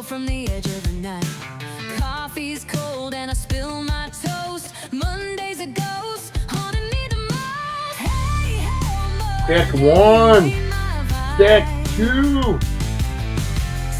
from the edge of the night. Coffee's cold and I spill my toast. Monday's a ghost, haunting me the most. Hey, hey, Deck 1, Deck 2.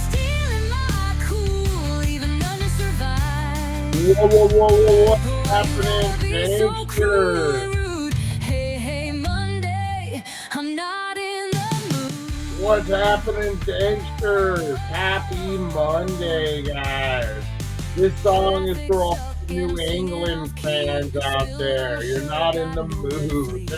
stealing my cool, even none to survive. Whoa, what's happening, So gangster? rude. Hey, hey, Monday, I'm not in the mood. What's happening, gangsters? Happy Monday, guys. This song is for all New England fans out there. You're not in the mood.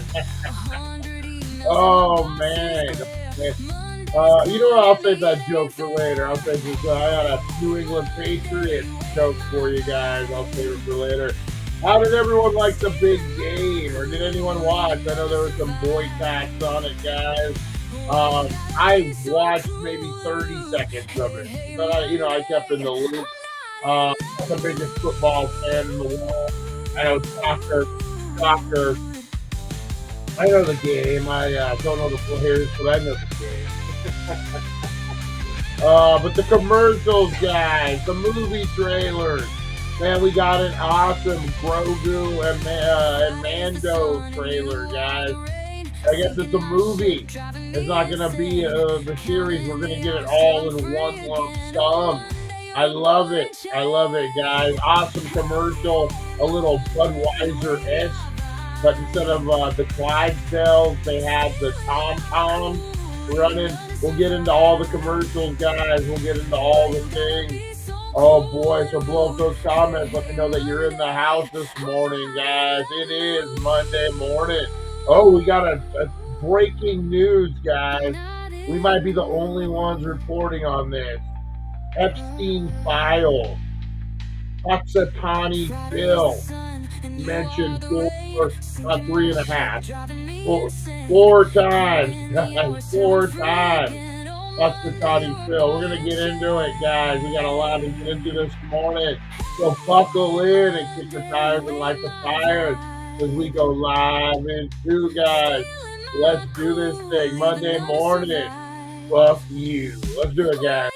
Oh, man. You know what? I'll save that joke for later. I got a New England Patriots joke for you guys. I'll save it for later. How did everyone like the big game? Or did anyone watch? I know there was some boycotts on it, guys. I watched maybe 30 seconds of it. But I kept in the loop. I'm the biggest football fan in the world. I know soccer. I know the game. I don't know the players, but I know the game. But the commercials, guys, the movie trailers. Man, we got an awesome Grogu and Mando trailer, guys. I guess it's a movie. It's not going to be the series. We're going to get it all in one lump sum. I love it, guys. Awesome commercial, a little Budweiser-esque, but instead of the Clydesdales, they have the Tom-Toms running. We'll get into all the commercials, guys. We'll get into all the things. Oh, boy, so blow up those comments. Let me know that you're in the house this morning, guys. It is Monday morning. Oh, we got a breaking news, guys. We might be the only ones reporting on this. Epstein file. Punxsutawney Phil mentioned 4 times. 4 times. Punxsutawney Phil. We're going to get into it, guys. We got a lot to get into this morning. So buckle in and kick the tires and light the fires as we go live into, guys. Let's do this thing. Monday morning. Fuck you. Let's do it, guys.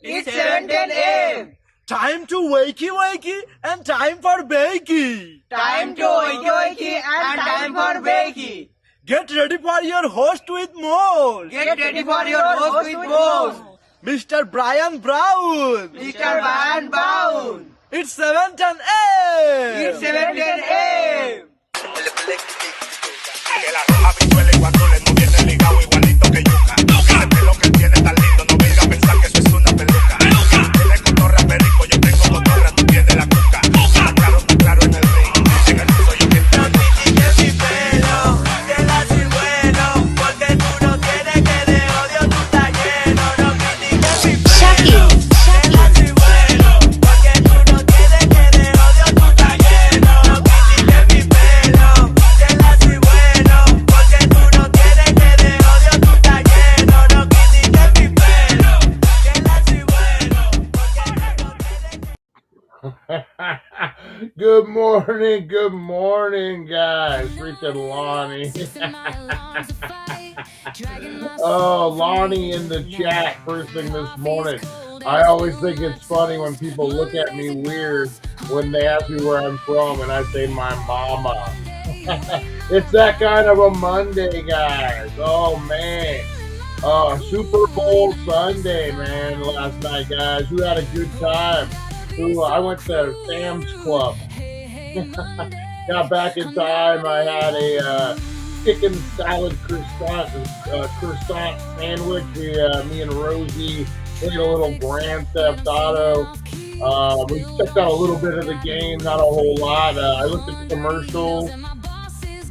It's 7:10 a.m. Time to wakey and time for bakey. Time to wakey and time for bakey. Get ready for your host with more. Get ready for your host with more. Mr. Brian Brown. Mr. Brian Brown. It's 7:10 a.m. It's 7:10 a.m. good morning, guys. Freaking Lonnie. Oh, Lonnie in the chat first thing this morning. I always think it's funny when people look at me weird when they ask me where I'm from and I say my mama. It's that kind of a Monday, guys. Oh, man. Super Bowl Sunday, man, last night, guys. Who had a good time? I went to Sam's Club. Got back in time. I had a chicken salad croissant sandwich. Me and Rosie ate a little Grand Theft Auto. We checked out a little bit of the game, not a whole lot. I looked at the commercials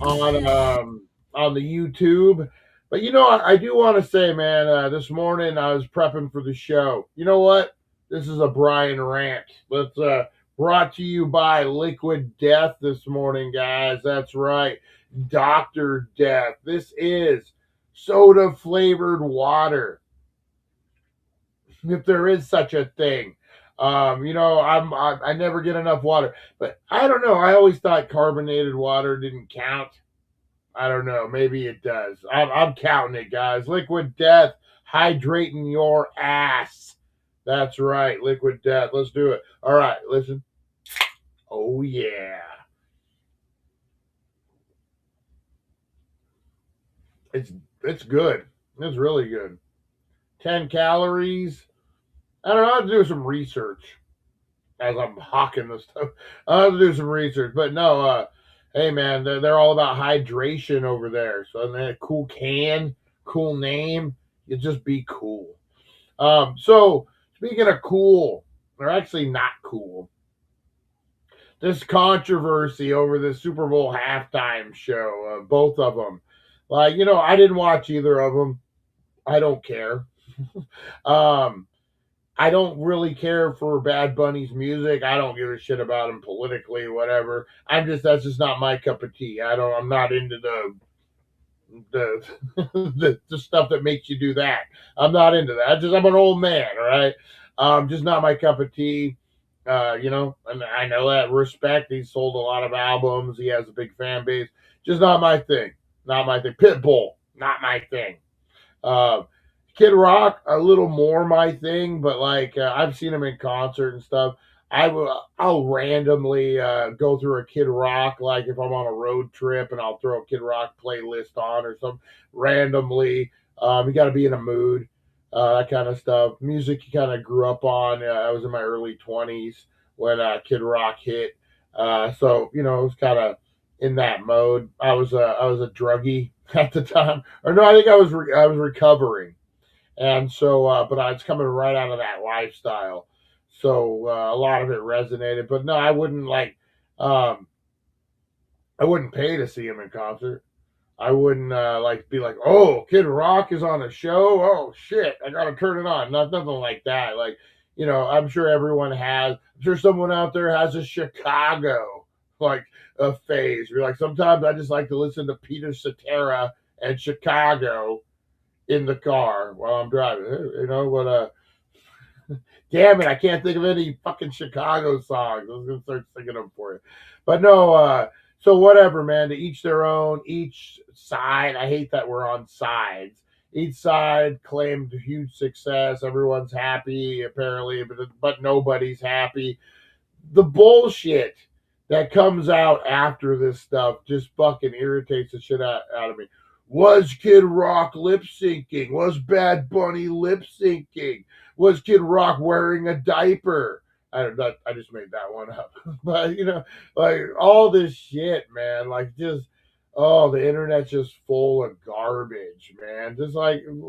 on the YouTube. But I do want to say, man, this morning I was prepping for the show. You know what? This is a Brian rant. Brought to you by Liquid Death this morning, guys. That's right. Dr. Death. This is soda flavored water. If there is such a thing. I never get enough water. But I don't know. I always thought carbonated water didn't count. I don't know. Maybe it does. I'm counting it, guys. Liquid Death, hydrating your ass. That's right. Liquid Death. Let's do it. All right. Listen. Oh, yeah. It's good. It's really good. 10 calories. I don't know. I have to do some research as I'm hawking this stuff. I have to do some research. But no, hey, man, they're all about hydration over there. So then a cool can, cool name. You just be cool. So speaking of cool, they're actually not cool. This controversy over the Super Bowl halftime show, both of them. I didn't watch either of them. I don't care. I don't really care for Bad Bunny's music. I don't give a shit about him politically, whatever. That's just not my cup of tea. I'm not into the stuff that makes you do that. I'm not into that. I'm an old man, all right? Just not my cup of tea. And I know that. Respect. He's sold a lot of albums. He has a big fan base. Just not my thing. Not my thing. Pitbull. Not my thing. Kid Rock, a little more my thing, but I've seen him in concert and stuff. I'll randomly go through a Kid Rock, like if I'm on a road trip, and I'll throw a Kid Rock playlist on or something randomly. You got to be in a mood, that kind of stuff. Music you kind of grew up on. I was in my early 20s when Kid Rock hit, so it was kind of in that mode. I was a druggie at the time, or no, I think I was recovering. And so, but I was coming right out of that lifestyle. So, a lot of it resonated, but no, I wouldn't I wouldn't pay to see him in concert. I wouldn't, be like, oh, Kid Rock is on a show. Oh shit, I gotta turn it on. Nothing like that. I'm sure I'm sure someone out there has a Chicago, a phase. You're sometimes I just like to listen to Peter Cetera and Chicago in the car while I'm driving. Damn it, I can't think of any fucking Chicago songs. I was gonna start singing them for you. But no, so whatever, man, to each their own, each side. I hate that we're on sides. Each side claimed huge success. Everyone's happy, apparently, but nobody's happy. The bullshit that comes out after this stuff just fucking irritates the shit out of me. Was Kid Rock lip syncing? Was Bad Bunny lip syncing? Was Kid Rock wearing a diaper? I just made that one up. But all this shit, man, the internet's just full of garbage, man. Just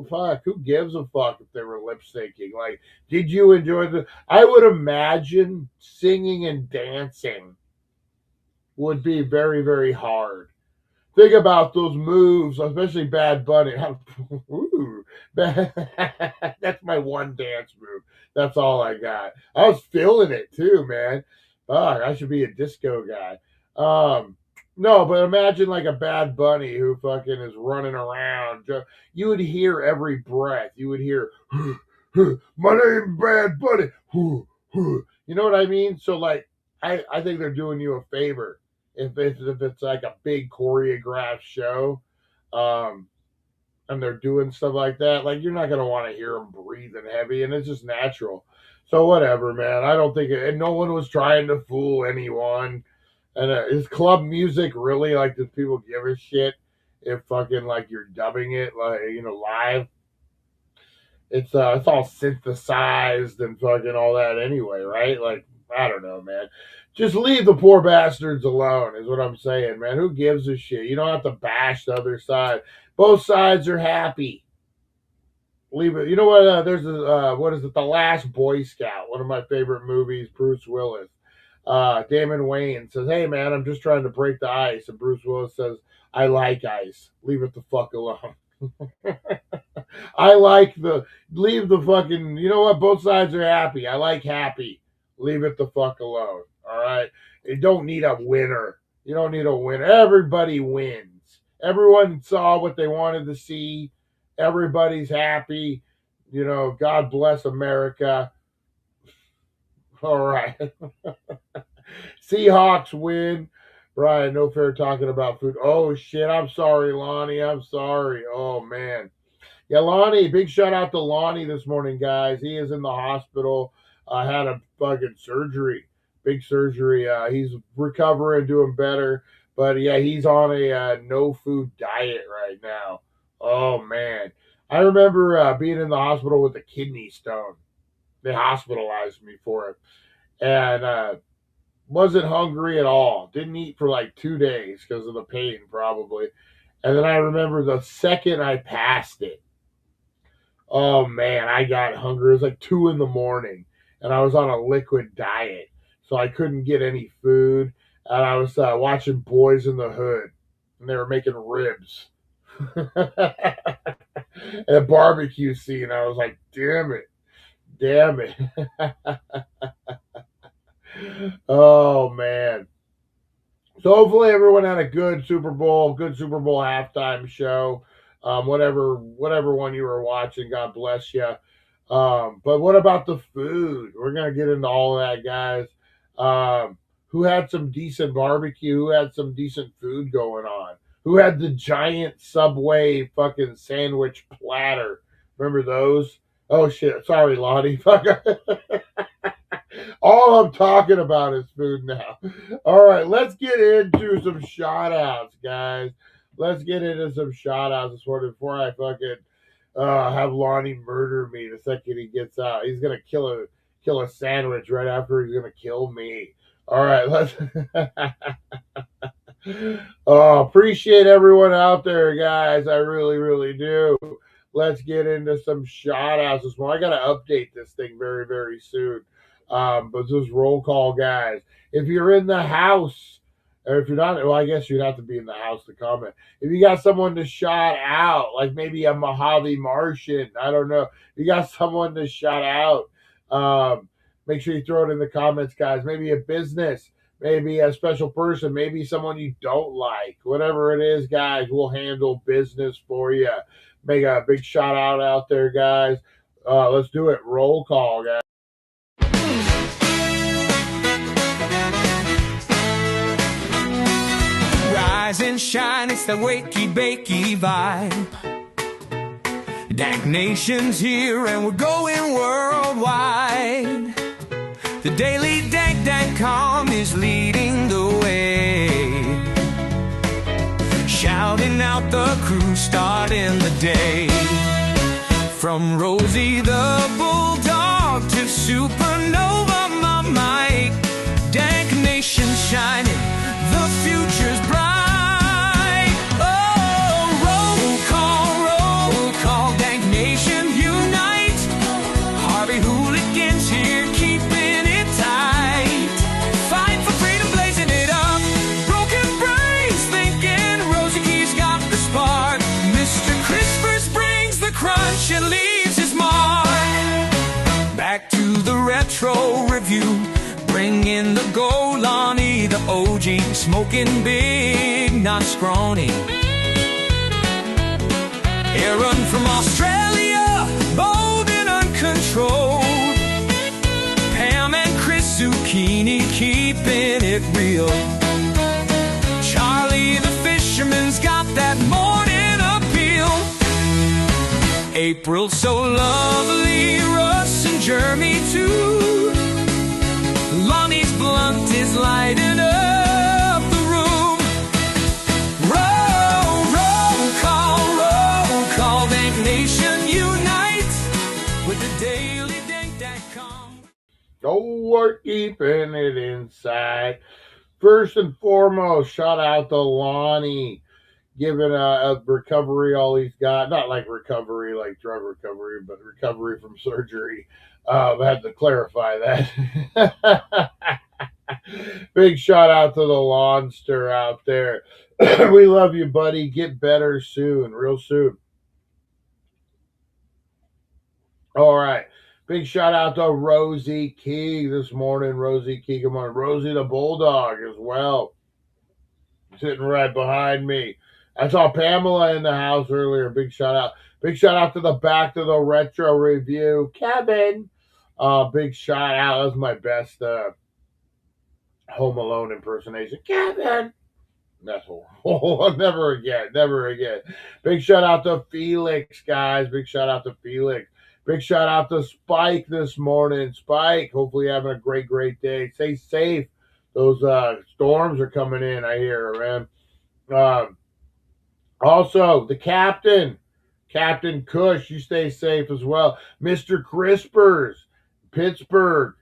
fuck, who gives a fuck if they were lip syncing? Did you enjoy I would imagine singing and dancing would be very, very hard. Think about those moves, especially Bad Bunny. Ooh, that's my one dance move. That's all I got. I was feeling it too, man. Fuck, I should be a disco guy. No, but imagine a Bad Bunny who fucking is running around. You would hear every breath. You would hear, my name Bad Bunny. You know what I mean? So I think they're doing you a favor if it's like a big choreographed show, and they're doing stuff like that. Like, you're not gonna want to hear them breathing heavy, and it's just natural. So whatever, man. I don't think and no one was trying to fool anyone. And is club music really like? Does people give a shit if fucking like you're dubbing it like live? It's all synthesized and fucking all that anyway, right? Like, I don't know, man. Just leave the poor bastards alone is what I'm saying, man. Who gives a shit? You don't have to bash the other side. Both sides are happy. Leave it. You know what? There's what is it? The Last Boy Scout, one of my favorite movies. Bruce Willis. Damon Wayans says, "Hey, man, I'm just trying to break the ice," and Bruce Willis says, "I like ice. Leave it the fuck alone." Leave the fucking, you know what? Both sides are happy. I like happy. Leave it the fuck alone. All right. You don't need a winner. You don't need a winner. Everybody wins. Everyone saw what they wanted to see. Everybody's happy. God bless America. All right. Seahawks win. Brian, no fair talking about food. Oh, shit. I'm sorry, Lonnie. I'm sorry. Oh, man. Yeah, Lonnie, big shout out to Lonnie this morning, guys. He is in the hospital. Had a fucking surgery, big surgery. He's recovering, doing better. But yeah, he's on a no food diet right now. Oh, man. I remember being in the hospital with a kidney stone. They hospitalized me for it. And wasn't hungry at all. Didn't eat for like 2 days because of the pain, probably. And then I remember the second I passed it, oh man, I got hungry. It was like 2 a.m, and I was on a liquid diet, so I couldn't get any food. And I was watching Boys in the Hood, and they were making ribs. And a barbecue scene. I was like, damn it. Oh man. So hopefully everyone had a good Super Bowl halftime show. Whatever one you were watching, God bless you. But what about the food? We're gonna get into all of that, guys. Who had some decent barbecue? Who had some decent food going on? Who had the giant Subway fucking sandwich platter? Remember those? Oh shit! Sorry, Lonnie. All I'm talking about is food now. All right, let's get into some shout outs, guys. Let's get into some shout outs this morning before I fucking have Lonnie murder me the second he gets out. He's gonna kill a sandwich right after he's gonna kill me. All right, let's appreciate everyone out there, guys. I really, really do. Let's get into some shout outs this morning. I gotta update this thing very, very soon. But just roll call, guys. If you're in the house, or if you're not, well, I guess you'd have to be in the house to comment. If you got someone to shout out, like maybe a Mojave Martian, I don't know. If you got someone to shout out, make sure you throw it in the comments, guys. Maybe a business, maybe a special person, maybe someone you don't like. Whatever it is, guys, we'll handle business for you. Make a big shout out there, guys. Let's do it. Roll call, guys. Rise and shine, it's the Wakey Bakey vibe. Dank Nation's here and we're going worldwide. TheDailyDank Dot Com is leading the way, shouting out the crew, starting the day. From Rosie the Bulldog to Supernova, my Mike. Dank Nation shining, the future's bright. Roll call, Dank Nation unite. Harvey hooligans here, keeping it tight. Fight for freedom, blazing it up. Broken brains thinking Rosie Key's got the spark. Mr. Crispers brings the crunch and leaves his mark. Back to the retro review, bring in the gold, Lonnie, the OG, smoking big, not scrawny. Aaron from Australia, bold and uncontrolled. Pam and Chris Zucchini. bikini, keeping it real. Charlie the fisherman's got that morning appeal. April so lovely, Russ and Jeremy too. Lonnie's blunt is lighting up the room. Roll call, Dank Nation unite with TheDailyDank Dot Com. Oh, we're keeping it inside. First and foremost, shout out to Lonnie, giving a recovery all he's got. Not like recovery, like drug recovery, but recovery from surgery. I had to clarify that. Big shout out to the Lawnster out there. We love you, buddy. Get better soon, real soon. All right. Big shout out to Rosie Key this morning. Rosie Key, good morning. Rosie the Bulldog as well, sitting right behind me. I saw Pamela in the house earlier. Big shout out. Big shout out to the Back to the Retro Review, Kevin. Big shout out. That was my best Home Alone impersonation. Kevin. That's horrible. Never again. Never again. Big shout out to Felix, guys. Big shout out to Felix. Big shout out to Spike this morning. Spike, hopefully you're having a great, great day. Stay safe. Those storms are coming in, I hear, man. Also, the captain, Captain Cush, you stay safe as well. Mr. Crispers, Pittsburgh,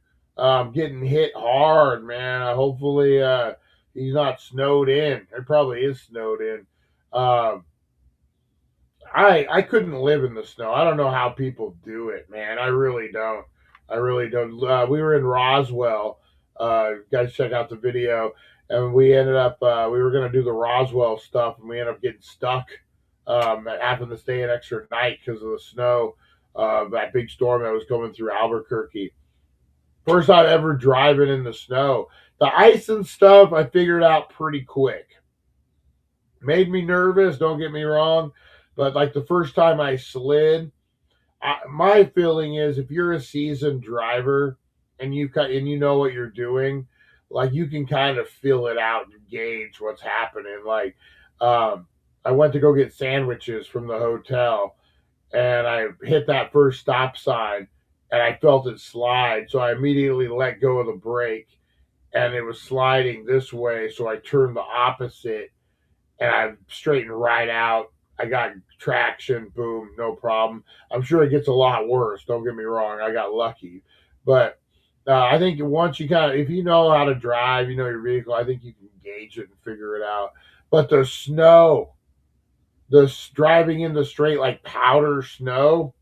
getting hit hard, man. Hopefully he's not snowed in. It probably is snowed in. I couldn't live in the snow. I don't know how people do it, man. I really don't. I really don't. We were in Roswell. Guys, check out the video. And we ended up, we were going to do the Roswell stuff, and we ended up getting stuck, having to stay an extra night because of the snow, that big storm that was coming through Albuquerque. First time ever driving in the snow. The ice and stuff, I figured out pretty quick. Made me nervous, don't get me wrong. But like the first time I slid, my feeling is if you're a seasoned driver and you know what you're doing, like you can kind of feel it out and gauge what's happening. Like I went to go get sandwiches from the hotel, and I hit that first stop sign, and I felt it slide. So I immediately let go of the brake, and it was sliding this way. So I turned the opposite, and I straightened right out. I got traction, boom, no problem. I'm sure it gets a lot worse. Don't get me wrong. I got lucky. But I think once you if you know how to drive, you know your vehicle, I think you can gauge it and figure it out. But the snow, driving in the straight like powder snow,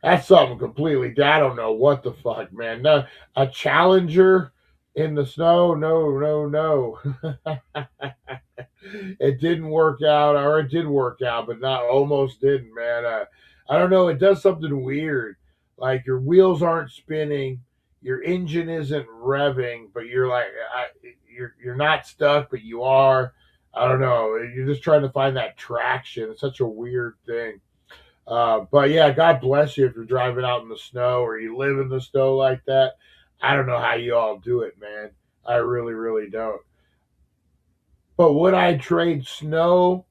that's something completely. I don't know what the fuck, man. No, a Challenger in the snow, no. It didn't work out, or it did work out, but not almost didn't, man. I don't know. It does something weird. Like your wheels aren't spinning, your engine isn't revving, but you're like, you're not stuck, but you are. I don't know. You're just trying to find that traction. It's such a weird thing. But yeah, God bless you if you're driving out in the snow or you live in the snow like that. I don't know how you all do it, man. I really, really don't. But would I trade snow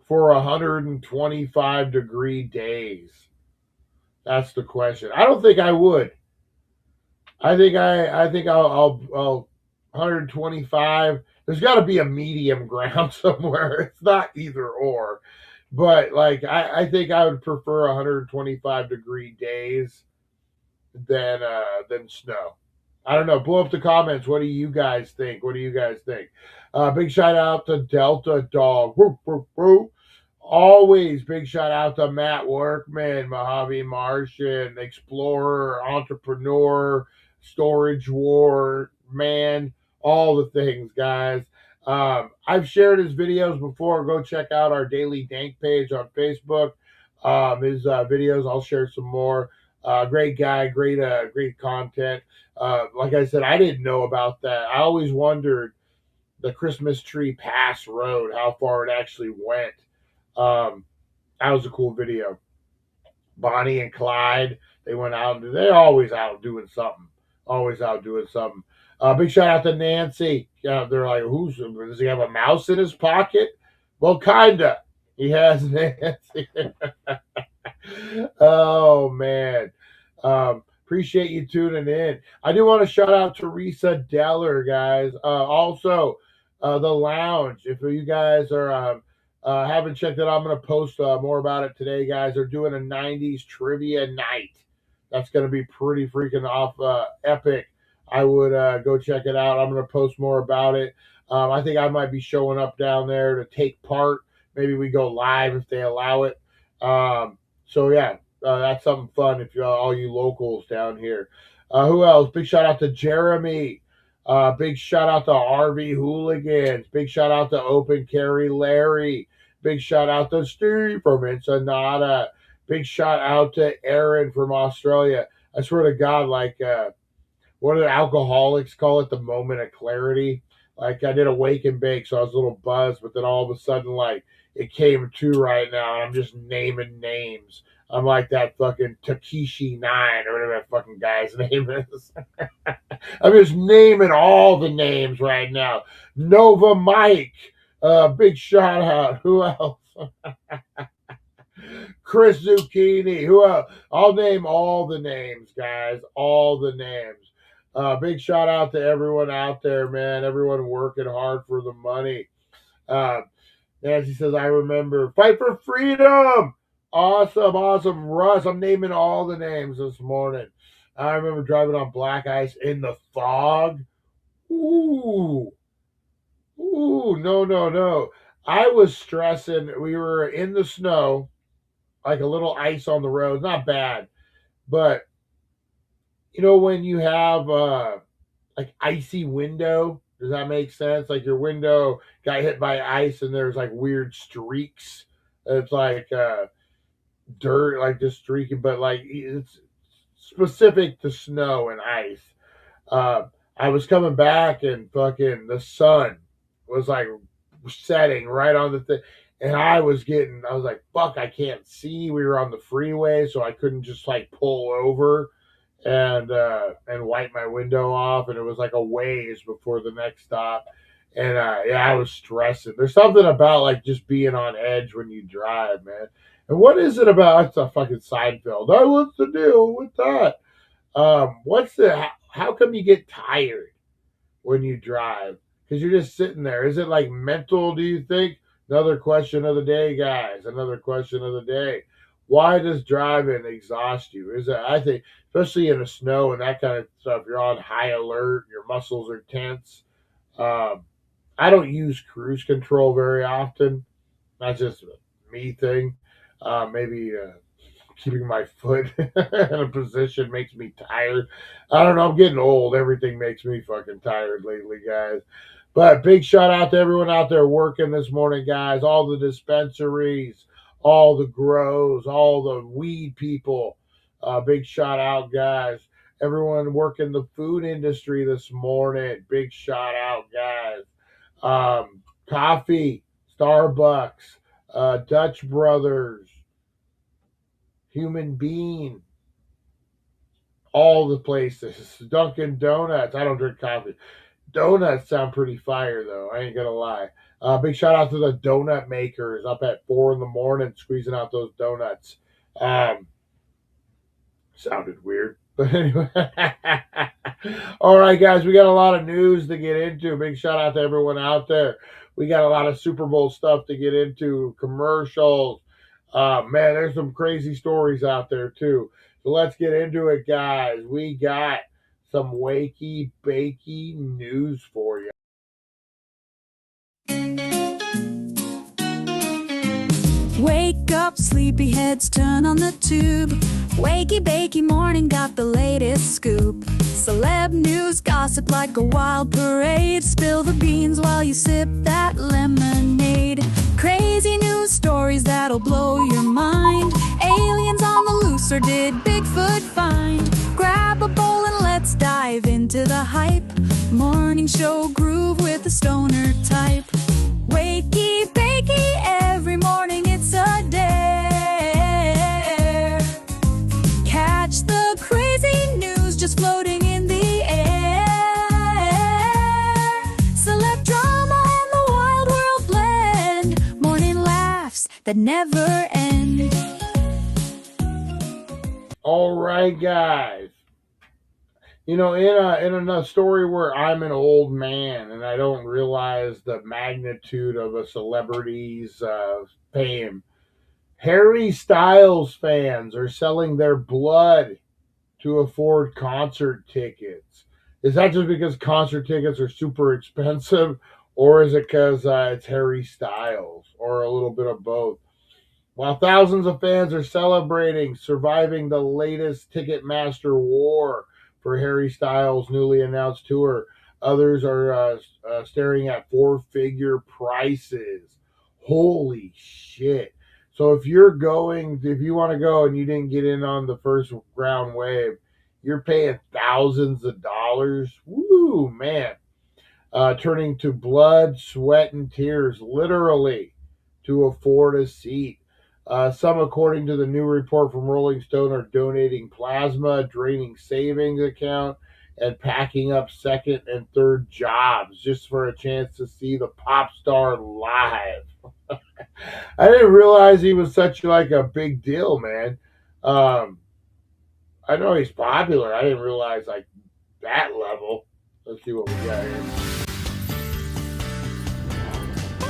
for 125-degree days? That's the question. I don't think I would. I think I'll 125. There's got to be a medium ground somewhere. It's not either or. But like I think I would prefer 125-degree days than snow. I don't know. Blow up the comments. What do you guys think? Big shout out to Delta Dog. Woo, woo, woo. Always big shout out to Matt Workman, Mojave Martian, explorer, entrepreneur, storage war, man, all the things, guys. I've shared his videos before. Go check out our Daily Dank page on Facebook. His videos, I'll share some more. Great guy, great content. Like I said, I didn't know about that. I always wondered the Christmas Tree Pass Road, how far it actually went. That was a cool video. Bonnie and Clyde, they went out, and they're always out doing something. always out doing something. Big shout out to Nancy. Yeah, they're like, does he have a mouse in his pocket? Well, kinda. He has Nancy. Oh man. Appreciate you tuning in. I do want to shout out Teresa Deller, guys. Also, the lounge. If you guys are haven't checked it out, I'm going to post more about it today, guys. They're doing a 90s trivia night. That's going to be pretty freaking epic. I would go check it out. I'm going to post more about it. I think I might be showing up down there to take part. Maybe we go live if they allow it. So yeah, that's something fun if you all you locals down here. Who else? Big shout out to Jeremy. Big shout out to RV Hooligans. Big shout out to Open Carry Larry. Big shout out to Steve from Ensenada. Big shout out to Aaron from Australia. I swear to God, like, what do the alcoholics call it? The moment of clarity. Like, I did a wake and bake, so I was a little buzzed, but then all of a sudden, like, it came to right now, and I'm just naming names. I'm like that fucking Takeshi 9 or whatever that fucking guy's name is. I'm just naming all the names right now. Nova Mike, big shout out. Who else? Chris Zucchini. Who else? I'll name all the names, guys. All the names. Big shout out to everyone out there, man. Everyone working hard for the money. Nancy says, I remember. Fight for freedom. Awesome, awesome. Russ, I'm naming all the names this morning. I remember driving on black ice in the fog. Ooh. Ooh, no. I was stressing. We were in the snow, like a little ice on the road. Not bad. But, you know, when you have like icy window, does that make sense? Like your window got hit by ice and there's like weird streaks. It's like dirt, like just streaking, but like it's specific to snow and ice. I was coming back and fucking the sun was like setting right on the thing. And I was like, fuck, I can't see. We were on the freeway, so I couldn't just like pull over and wipe my window off. And it was like a ways before the next stop. And yeah, I was stressing. There's something about like just being on edge when you drive, man. And what is it about? It's a fucking Seinfeld. Oh, what's the deal with that? How come you get tired when you drive? Because you're just sitting there. Is it like mental, do you think? Another question of the day, guys. Another question of the day. Why does driving exhaust you? Is it, I think, especially in the snow and that kind of stuff, you're on high alert, your muscles are tense. I don't use cruise control very often. That's just a me thing. Maybe keeping my foot in a position makes me tired. I don't know. I'm getting old. Everything makes me fucking tired lately, guys. But big shout out to everyone out there working this morning, guys. All the dispensaries, all the grows, all the weed people. Big shout out, guys. Everyone working the food industry this morning. Big shout out, guys. Coffee, Starbucks, Dutch Brothers, Human Bean, all the places. Dunkin' Donuts. I don't drink coffee. Donuts sound pretty fire, though. I ain't gonna lie. Big shout out to the donut makers up at 4 a.m. squeezing out those donuts. Sounded weird. But anyway. All right, guys, we got a lot of news to get into. Big shout out to everyone out there. We got a lot of Super Bowl stuff to get into, commercials. Man, there's some crazy stories out there, too. So let's get into it, guys. We got some wakey bakey news for you. Wake up, sleepyheads, turn on the tube. Wakey bakey morning got the latest scoop. Celeb news, gossip like a wild parade. Spill the beans while you sip that lemonade. Crazy news stories that'll blow your mind. Aliens on the loose, or did Bigfoot find? Grab a bowl and let's dive into the hype. Morning show groove with the stoner type. Wakey bakey, every morning it's a dare. Catch the crazy news just floating in the that never end. All right, guys. You know, in a story where I'm an old man and I don't realize the magnitude of a celebrity's fame, Harry Styles fans are selling their blood to afford concert tickets. Is that just because concert tickets are super expensive, or is it because it's Harry Styles, or a little bit of both? While thousands of fans are celebrating surviving the latest Ticketmaster war for Harry Styles' newly announced tour, others are staring at four-figure prices. Holy shit. So if you want to go and you didn't get in on the first round wave, you're paying thousands of dollars. Woo, man. Turning to blood, sweat, and tears, literally, to afford a seat. Some, according to the new report from Rolling Stone, are donating plasma, draining savings account, and packing up second and third jobs just for a chance to see the pop star live. I didn't realize he was such like a big deal, man. I know he's popular. I didn't realize like that level. Let's see what we got here.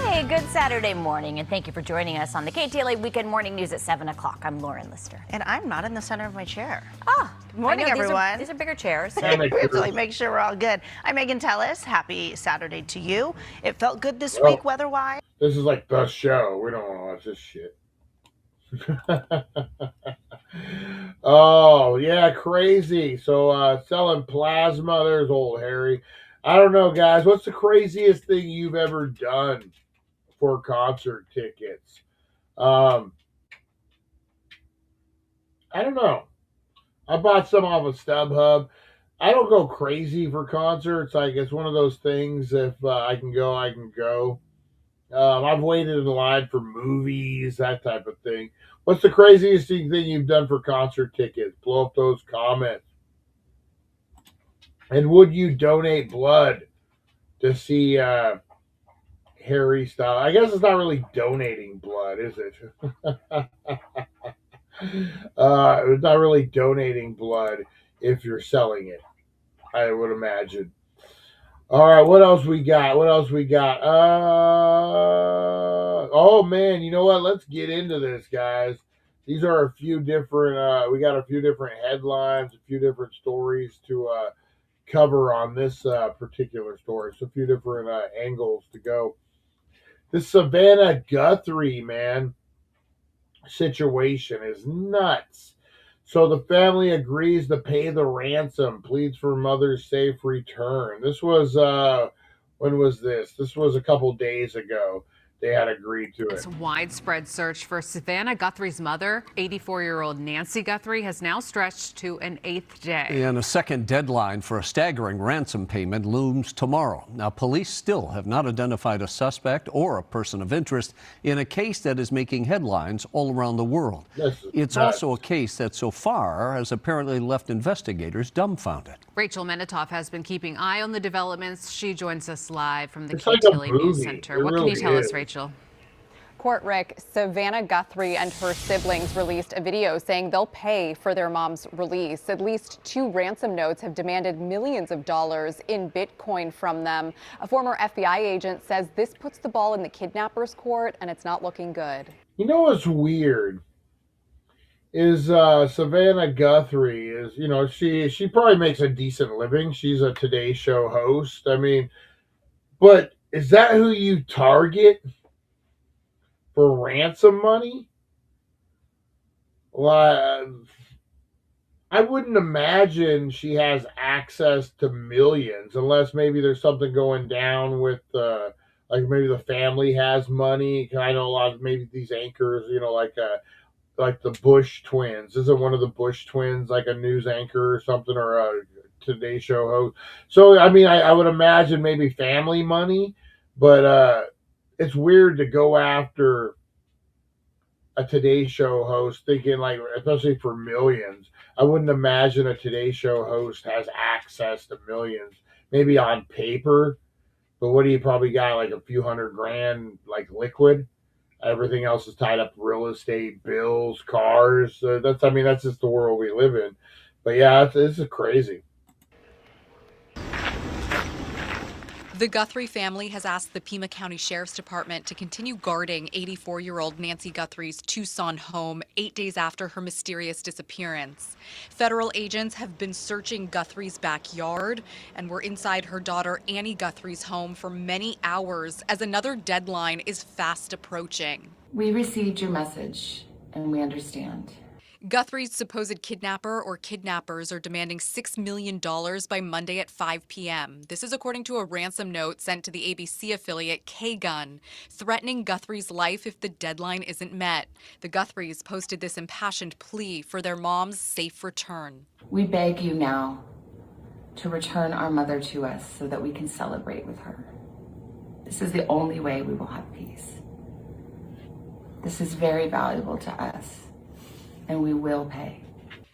Hey, good Saturday morning, and thank you for joining us on the KTLA Weekend Morning News at 7 o'clock. I'm Lauren Lister. And I'm not in the center of my chair. Good morning, everyone. These are bigger chairs. So we have to make sure we're all good. I'm Megan Tellis. Happy Saturday to you. It felt good this week weather-wise. This is like the show. We don't want to watch this shit. Oh, yeah, crazy. So selling plasma. There's old Harry. I don't know, guys. What's the craziest thing you've ever done for concert tickets? I don't know. I bought some off of StubHub. I don't go crazy for concerts. Like, it's one of those things. If I can go, I can go. I've waited in line for movies, that type of thing. What's the craziest thing you've done for concert tickets? Blow up those comments. And would you donate blood to see Harry Styles? I guess it's not really donating blood, is it? It's not really donating blood if you're selling it, I would imagine. All right, what else we got? Oh man, you know what? Let's get into this, guys. These are a few different. We got a few different headlines, a few different stories to cover on this particular story. So a few different angles to go. This Savannah Guthrie, man, situation is nuts. So the family agrees to pay the ransom, pleads for mother's safe return. This was, when was this? This was a couple days ago. They had agreed to it. This widespread search for Savannah Guthrie's mother, 84-year-old Nancy Guthrie, has now stretched to an 8th day. And a second deadline for a staggering ransom payment looms tomorrow. Now, police still have not identified a suspect or a person of interest in a case that is making headlines all around the world. It's also a case that so far has apparently left investigators dumbfounded. Rachel Menitoff has been keeping eye on the developments. She joins us live from the KTLA News Center. What can you tell us, Rachel? Court Rick, Savannah Guthrie and her siblings released a video saying they'll pay for their mom's release. At least 2 ransom notes have demanded millions of dollars in Bitcoin from them. A former FBI agent says this puts the ball in the kidnapper's court, and it's not looking good. You know what's weird is Savannah Guthrie is, you know, she probably makes a decent living. She's a Today Show host. I mean, but is that who you target for ransom money? Well, I wouldn't imagine she has access to millions unless maybe there's something going down with like maybe the family has money. I know a lot of maybe these anchors, you know, like the Bush twins. Isn't one of the Bush twins like a news anchor or something, or a Today Show host? So, I mean, I would imagine maybe family money, but it's weird to go after a Today Show host thinking, like, especially for millions. I wouldn't imagine a Today Show host has access to millions. Maybe on paper, but what do you probably got, like a few $100,000 like liquid? Everything else is tied up: real estate, bills, cars. That's just the world we live in. But yeah, this is crazy. The Guthrie family has asked the Pima County Sheriff's Department to continue guarding 84-year-old Nancy Guthrie's Tucson home 8 days after her mysterious disappearance. Federal agents have been searching Guthrie's backyard and were inside her daughter Annie Guthrie's home for many hours as another deadline is fast approaching. We received your message and we understand. Guthrie's supposed kidnapper or kidnappers are demanding $6 million by Monday at 5 p.m. This is according to a ransom note sent to the ABC affiliate K-Gun, threatening Guthrie's life if the deadline isn't met. The Guthries posted this impassioned plea for their mom's safe return. We beg you now to return our mother to us so that we can celebrate with her. This is the only way we will have peace. This is very valuable to us. And we will pay.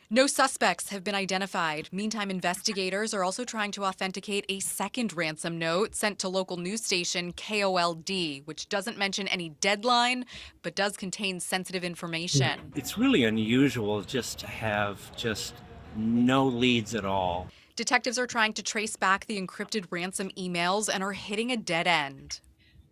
No suspects have been identified. Meantime, investigators are also trying to authenticate a second ransom note sent to local news station KOLD, which doesn't mention any deadline, but does contain sensitive information. It's really unusual just to have just no leads at all. Detectives are trying to trace back the encrypted ransom emails and are hitting a dead end.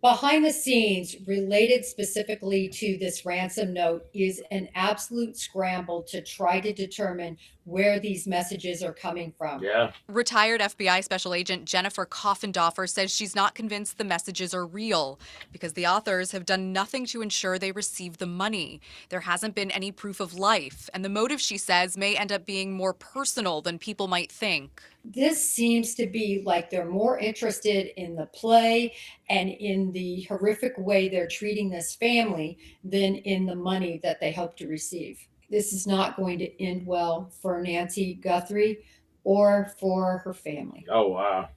Behind the scenes, related specifically to this ransom note, is an absolute scramble to try to determine where these messages are coming from. Yeah. Retired FBI Special Agent Jennifer Coffendorfer says she's not convinced the messages are real because the authors have done nothing to ensure they receive the money. There hasn't been any proof of life, and the motive, she says, may end up being more personal than people might think. This seems to be like they're more interested in the play and in the horrific way they're treating this family than in the money that they hope to receive. This is not going to end well for Nancy Guthrie or for her family. Oh, wow.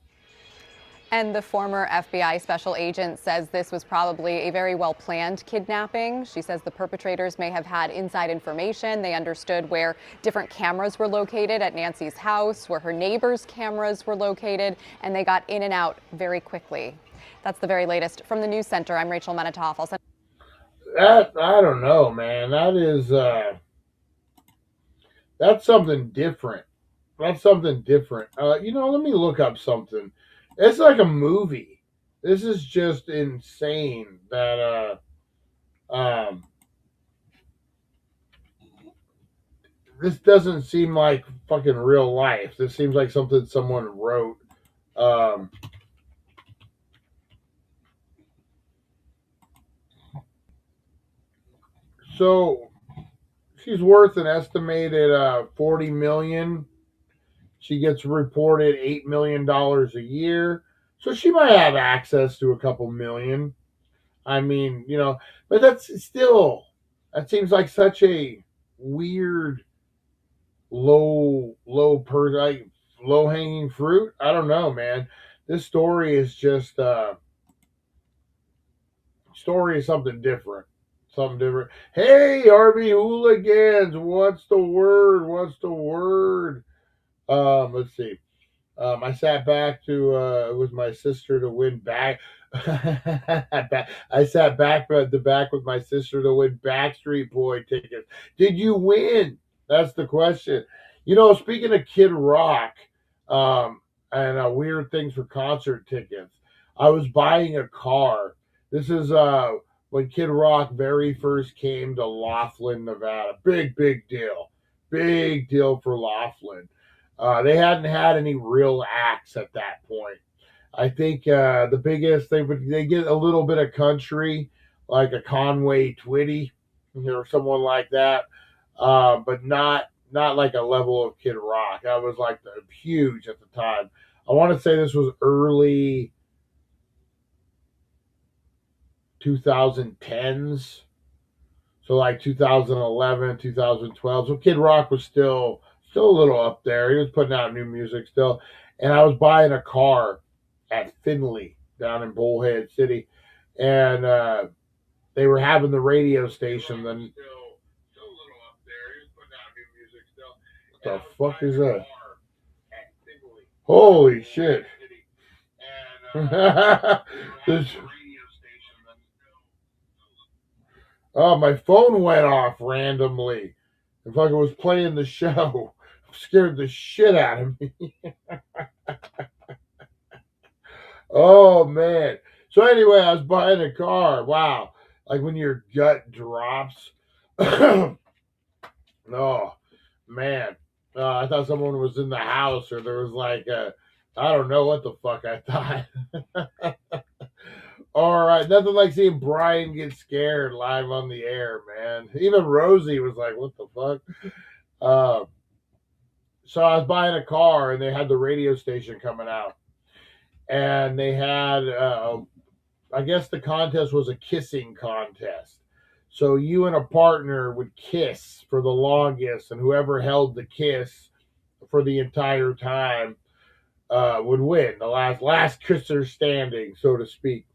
And the former FBI special agent says this was probably a very well-planned kidnapping. She says the perpetrators may have had inside information. They understood where different cameras were located at Nancy's house, where her neighbors' cameras were located, and they got in and out very quickly. That's the very latest from the News Center. I'm Rachel Menitoff. I don't know, man. That's something different. Let me look up something. It's like a movie. This is just insane that this doesn't seem like fucking real life. This seems like something someone wrote. So she's worth an estimated $40 million. She gets reported $8 million a year. So she might have access to a couple million. I mean, but that seems like such a weird, low hanging fruit. I don't know, man. This story is just, something different. Something different. Hey, RV hooligans, what's the word? Let's see. I sat back with my sister to win back. I sat back at the back with my sister to win Backstreet Boy tickets. Did you win? That's the question. Speaking of Kid Rock, and weird things for concert tickets, I was buying a car. This is when Kid Rock very first came to Laughlin, Nevada. Big deal. Big deal for Laughlin. They hadn't had any real acts at that point. I think the biggest thing, they get a little bit of country, like a Conway Twitty, or someone like that, but not like a level of Kid Rock. I was like huge at the time. I want to say this was early 2010s, so like 2011, 2012. So Kid Rock was still a little up there. He was putting out new music still. And I was buying a car at Findlay down in Bullhead City. And they were having the radio station. Then still a little up there. He was putting out new music still. What the fuck is that? Holy shit. Oh, my phone went off randomly. If I was playing the show, scared the shit out of me. Oh man. So anyway, I was buying a car. Wow. Like when your gut drops. Oh man. I thought someone was in the house or there was like I don't know what the fuck I thought. All right. Nothing like seeing Brian get scared live on the air, man. Even Rosie was like, what the fuck? So I was buying a car and they had the radio station coming out. And they had I guess the contest was a kissing contest. So you and a partner would kiss for the longest, and whoever held the kiss for the entire time would win. The last kisser standing, so to speak.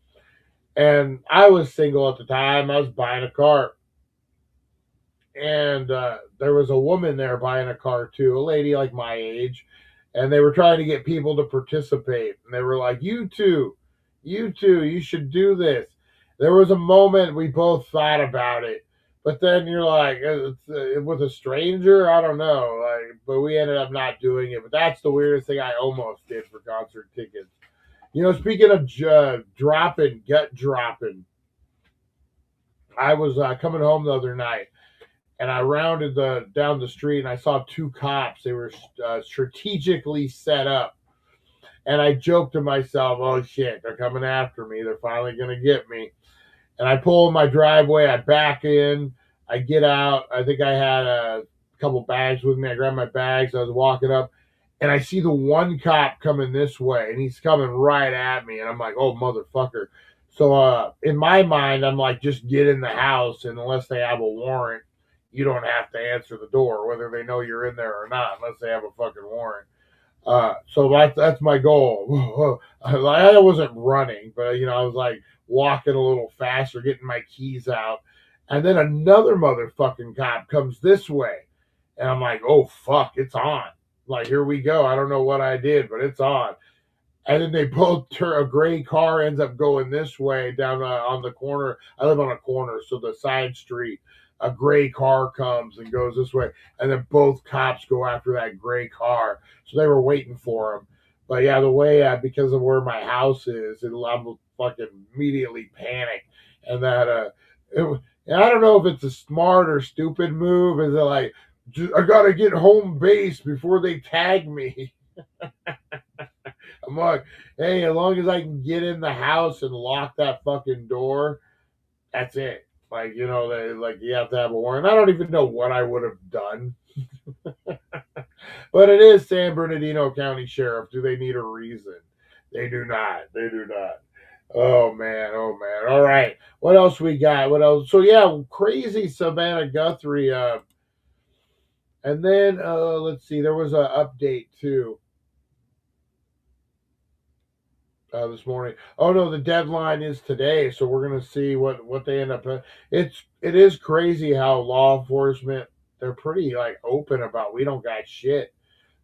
And I was single at the time. I was buying a car, and there was a woman there buying a car too, a lady like my age, and they were trying to get people to participate. And they were like, you two, you should do this. There was a moment we both thought about it, but then you're like, with a stranger, I don't know. Like, but we ended up not doing it. But that's the weirdest thing I almost did for concert tickets. You know, speaking of gut dropping, I was coming home the other night and I rounded down the street and I saw two cops. They were strategically set up, and I joked to myself, "Oh shit, they're coming after me. They're finally gonna get me." And I pull in my driveway. I back in. I get out. I think I had a couple bags with me. I grabbed my bags. I was walking up, and I see the one cop coming this way, and he's coming right at me. And I'm like, "Oh motherfucker!" So in my mind, I'm like, "Just get in the house, and unless they have a warrant, you don't have to answer the door, whether they know you're in there or not, unless they have a fucking warrant." So that's my goal. I wasn't running, but I was like walking a little faster, getting my keys out, and then another motherfucking cop comes this way, and I'm like, "Oh fuck, it's on!" Like, here we go. I don't know what I did, but it's on. And then they both turn. A gray car ends up going this way down on the corner. I live on a corner, so the side street. A gray car comes and goes this way, and then both cops go after that gray car. So they were waiting for him. But yeah, the way because of where my house is, I'm fucking immediately panic, and that I don't know if it's a smart or stupid move. Is it like, I gotta get home base before they tag me? I'm like, hey, as long as I can get in the house and lock that fucking door, that's it. Like, like you have to have a warrant. I don't even know what I would have done. But it is San Bernardino County Sheriff. Do they need a reason? They do not. They do not. Oh man, oh man. All right. What else we got? What else? So yeah, crazy Savannah Guthrie. And then let's see, there was an update too. This morning. Oh no, the deadline is today, so we're gonna see what they end up. It is crazy how law enforcement, they're pretty like open about, we don't got shit.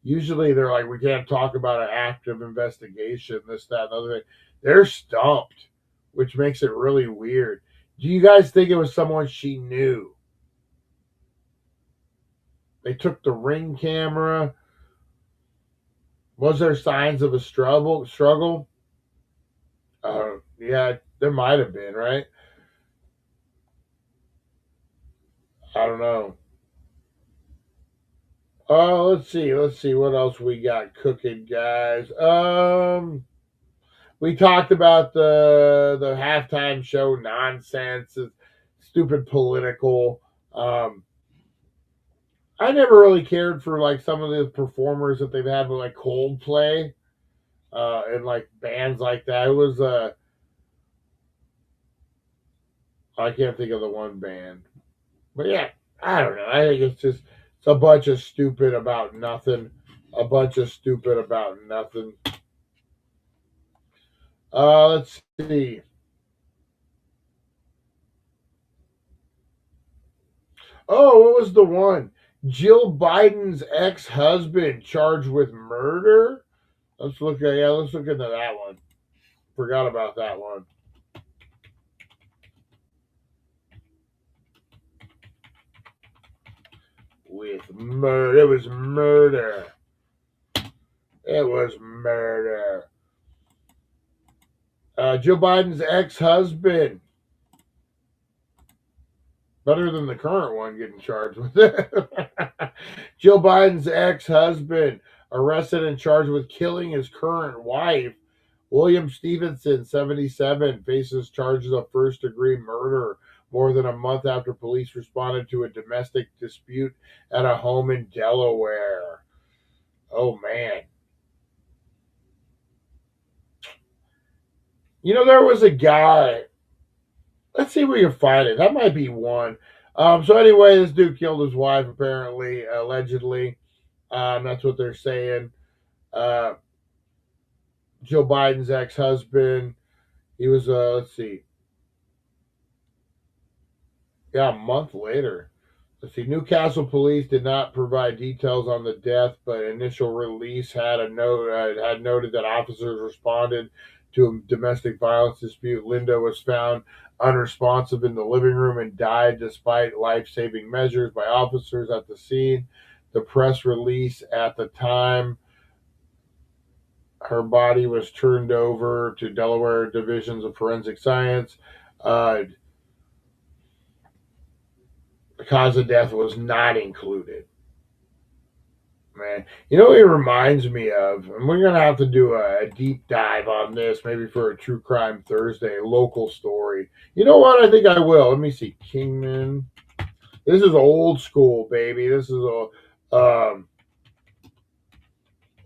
Usually they're like, we can't talk about an active investigation, this, that, and other thing. They're stumped, which makes it really weird. Do you guys think it was someone she knew? They took the Ring camera. Was there signs of a struggle? Yeah, there might have been, right? I don't know. Let's see what else we got cooking, guys. We talked about the halftime show nonsense, stupid political. I never really cared for like some of the performers that they've had with like Coldplay, and like bands like that. It was I can't think of the one band. But yeah, I don't know. I think it's a bunch of stupid about nothing. A bunch of stupid about nothing. Let's see. Oh, what was the one? Jill Biden's ex-husband charged with murder. Let's look into that one. Forgot about that one. with murder. It was murder. It was murder. Joe Biden's ex-husband. Better than the current one getting charged with it. Joe Biden's ex-husband arrested and charged with killing his current wife. William Stevenson, 77, faces charges of first-degree murder more than a month after police responded to a domestic dispute at a home in Delaware. Oh, man. You know, there was a guy. Let's see if we can find it. That might be one. So anyway, this dude killed his wife, apparently, allegedly. That's what they're saying. Joe Biden's ex-husband. He was, let's see. Yeah, a month later. Let's see. Newcastle police did not provide details on the death, but initial release had noted that officers responded to a domestic violence dispute. Linda was found unresponsive in the living room and died despite life-saving measures by officers at the scene. The press release at the time, her body was turned over to Delaware Divisions of Forensic Science. The cause of death was not included. Man, you know what it reminds me of? And we're going to have to do a deep dive on this, maybe for a True Crime Thursday, local story. You know what? I think I will. Let me see. Kingman. This is old school, baby. This is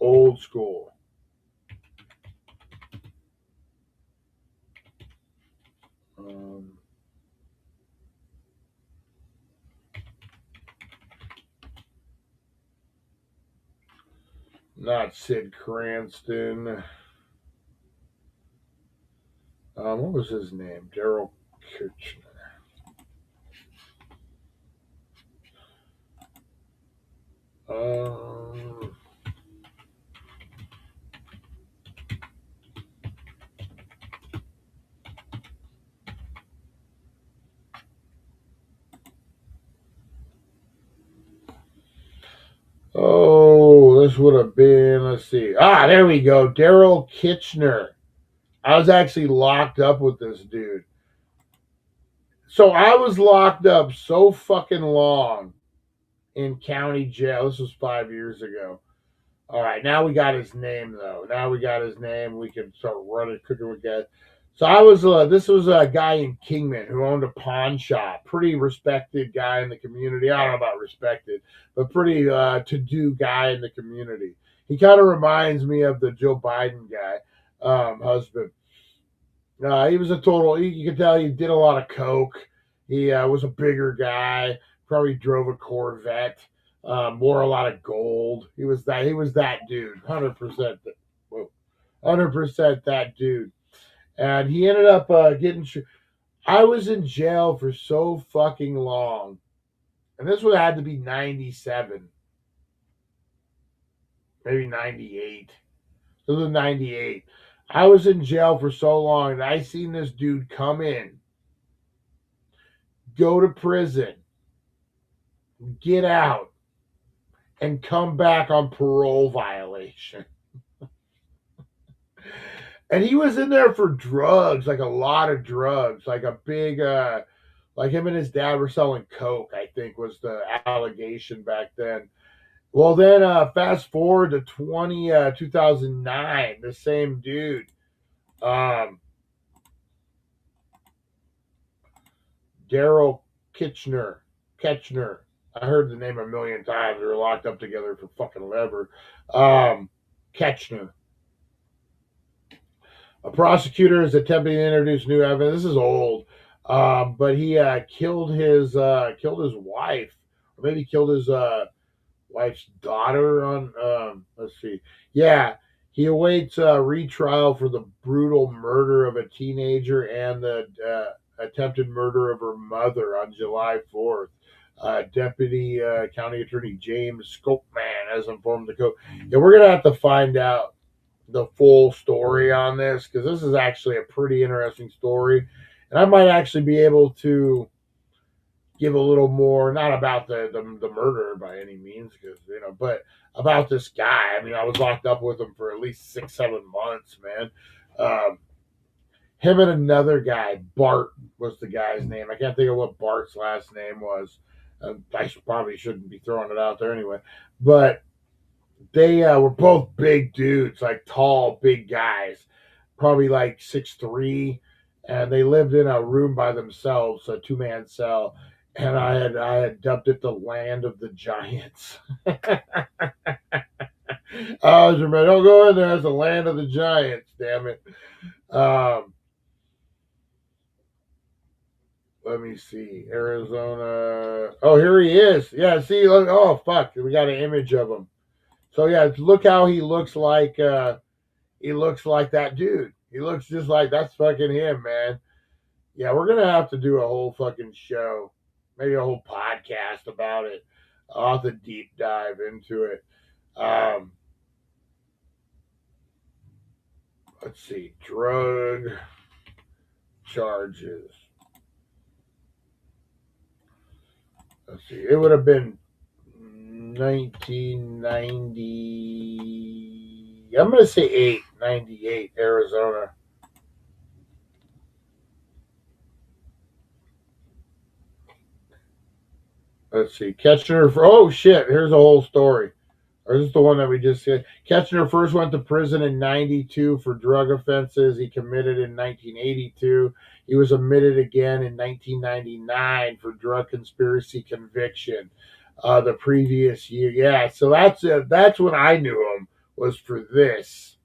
old school. Not Sid Cranston. What was his name? Daryl Kitchener. This would have been, let's see. There we go. Daryl Kitchener. I was actually locked up with this dude. So I was locked up so fucking long in county jail. This was 5 years ago. All right, now we got his name, though. Now we got his name. We can start running, cooking with that. So I was, this was a guy in Kingman who owned a pawn shop. Pretty respected guy in the community. I don't know about respected, but pretty to-do guy in the community. He kind of reminds me of the Joe Biden guy, husband. He was a total, you can tell he did a lot of coke. He was a bigger guy, probably drove a Corvette, wore a lot of gold. He was that dude, 100%. 100% that dude. And he ended up getting, I was in jail for so fucking long. And this would have had to be 97. Maybe 98. This was 98. I was in jail for so long and I seen this dude come in, go to prison, get out, and come back on parole violation. And he was in there for drugs, like a lot of drugs, like a big, like him and his dad were selling coke, I think was the allegation back then. Well, then fast forward to 2009, the same dude, Daryl Kitchener. I heard the name a million times. They were locked up together for fucking ever. Kitchener. A prosecutor is attempting to introduce new evidence. This is old, but he killed his wife, or maybe killed his wife's daughter. On let's see, yeah, he awaits retrial for the brutal murder of a teenager and the attempted murder of her mother on July 4th. Deputy County Attorney James Scopeman has informed the court. Yeah, we're gonna have to find out the full story on this, because this is actually a pretty interesting story, and I might actually be able to give a little more, not about the murder by any means, because but about this guy. I mean, I was locked up with him for at least 6-7 months, man. Him and another guy, Bart was the guy's name. I can't think of what Bart's last name was. I probably shouldn't be throwing it out there anyway. But they were both big dudes, like tall, big guys, probably like 6'3", and they lived in a room by themselves, a 2-man cell. And I had dubbed it the land of the giants. I was remember, don't go in there. It's the land of the giants. Damn it. Let me see. Arizona. Oh, here he is. Yeah, see, look. Oh, fuck. We got an image of him. So, yeah, look how he looks like. He looks like that dude. He looks just like, that's fucking him, man. Yeah, we're going to have to do a whole fucking show. Maybe a whole podcast about it. I'll have to deep dive into it. Let's see. Drug charges. Let's see. It would have been 1990. I'm going to say 98, Arizona. Let's see. Ketchner. Oh, shit. Here's a whole story. Or is this the one that we just said? Ketchner first went to prison in 92 for drug offenses he committed in 1982. He was admitted again in 1999 for drug conspiracy conviction the previous year. Yeah, so that's when I knew him, was for this.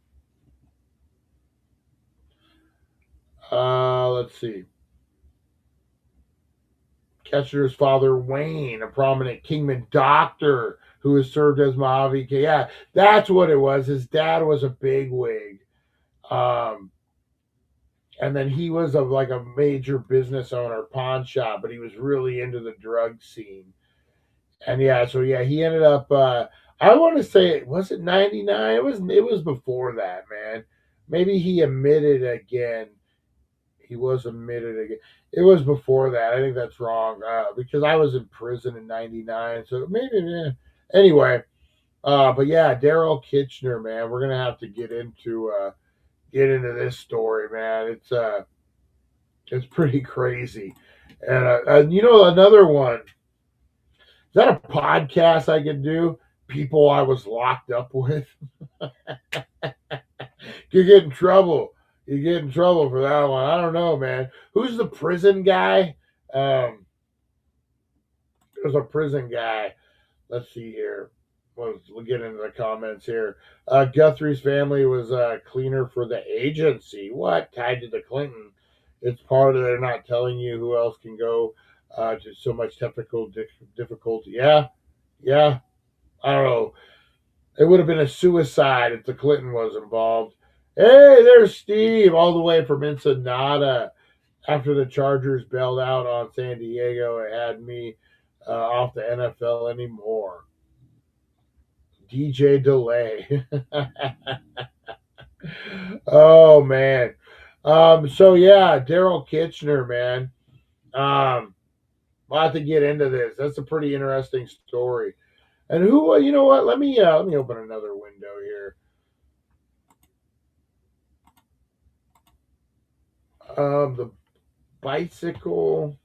Let's see. Ketchner's father, Wayne, a prominent Kingman doctor who has served as Mojave. Yeah, that's what it was. His dad was a bigwig. And then he was like a major business owner, pawn shop, but he was really into the drug scene. And yeah, so yeah, he ended up, I want to say, was it 99? It was before that, man. Maybe he admitted again. He was admitted again. It was before that. I think that's wrong because I was in prison in 99. So maybe, anyway. But yeah, Daryl Kitchener, man, we're going to have to get into this story, man. It's pretty crazy. And another one. Is that a podcast I could do? People I was locked up with. You get in trouble. You get in trouble for that one. I don't know, man. Who's the prison guy? There's a prison guy. Let's see here. We'll get into the comments here. Guthrie's family was a cleaner for the agency. What? Tied to the Clinton. It's part of they're not telling you who else can go to so much technical difficulty. Yeah. I don't know. It would have been a suicide if the Clinton was involved. Hey, there's Steve, all the way from Ensenada. After the Chargers bailed out on San Diego, it had me off the NFL anymore. DJ Delay. Oh, man. So, yeah, Daryl Kitchener, man. I'll have to get into this. That's a pretty interesting story. And who, you know what? Let me open another window here. The bicycle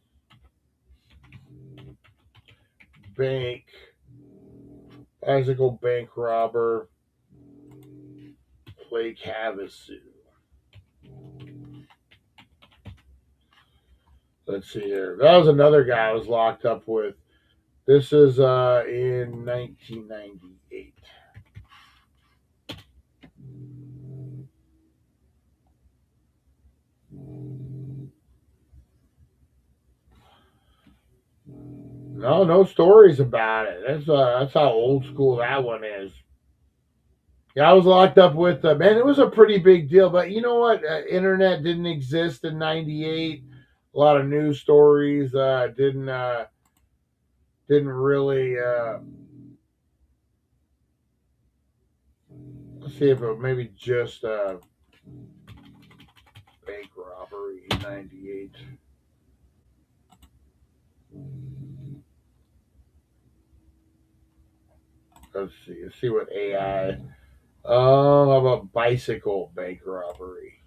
bank robber, Lake Havasu. Let's see here. That was another guy I was locked up with. This is in 1998. No stories about it. That's how old school that one is. Yeah, I was locked up with man. It was a pretty big deal, but you know what? Internet didn't exist in '98. A lot of news stories didn't really. Let's see if it maybe just bank robbery '98. Let's see what AI. How about bicycle bank robbery?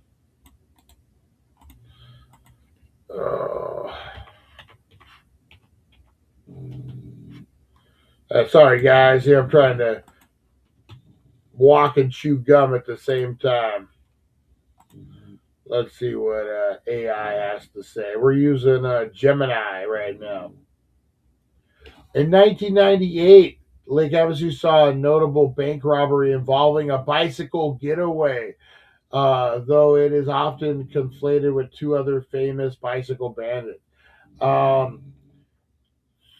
Sorry, guys. Here I'm trying to walk and chew gum at the same time. Let's see what AI has to say. We're using Gemini right now. In 1998, Lake Havasu saw a notable bank robbery involving a bicycle getaway, though it is often conflated with two other famous bicycle bandits.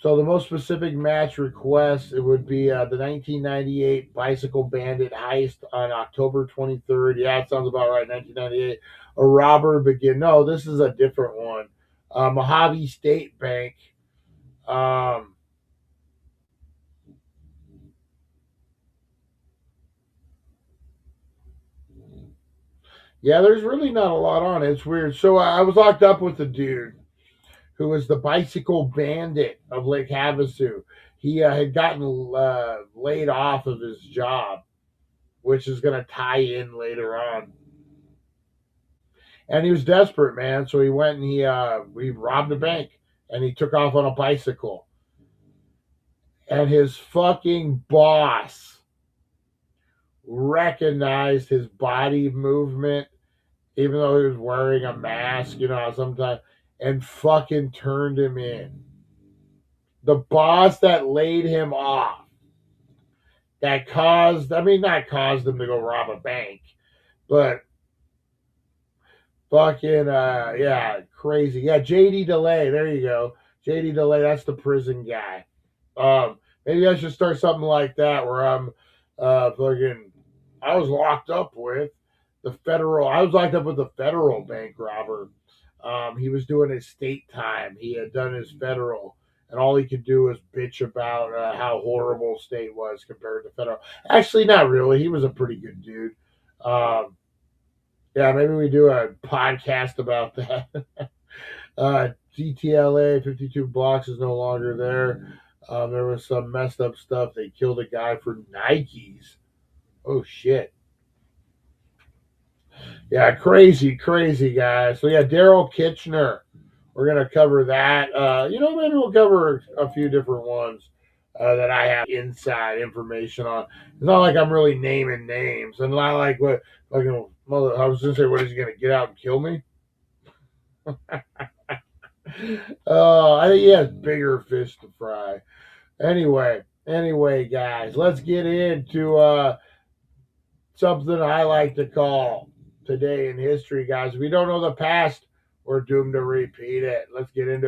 So the most specific match request, it would be the 1998 bicycle bandit heist on October 23rd. Yeah, it sounds about right, 1998. A robber begin. No, this is a different one. Mojave State Bank. Yeah, there's really not a lot on it. It's weird. So I was locked up with a dude who was the bicycle bandit of Lake Havasu. He had gotten laid off of his job, which is going to tie in later on. And he was desperate, man. So he went and he robbed a bank and he took off on a bicycle. And his fucking boss recognized his body movement, even though he was wearing a mask, sometimes, and fucking turned him in. The boss that laid him off, that not caused him to go rob a bank, but fucking, crazy. Yeah, JD DeLay, there you go. JD DeLay, that's the prison guy. Maybe I should start something like that where I'm I was locked up with the federal bank robber. He was doing his state time. He had done his federal, and all he could do was bitch about how horrible state was compared to federal. Actually, not really. He was a pretty good dude. Yeah, maybe we do a podcast about that. GTLA 52 blocks is no longer there. There was some messed up stuff. They killed a guy for Nikes. Oh, shit. Yeah, crazy guys. So, yeah, Daryl Kitchener. We're going to cover that. Maybe we'll cover a few different ones that I have inside information on. It's not like I'm really naming names. And not like what, fucking, I was going to say, what, is he going to get out and kill me? I think he has bigger fish to fry. Anyway, guys, let's get into something I like to call today in history, guys. If we don't know the past, we're doomed to repeat it. Let's get into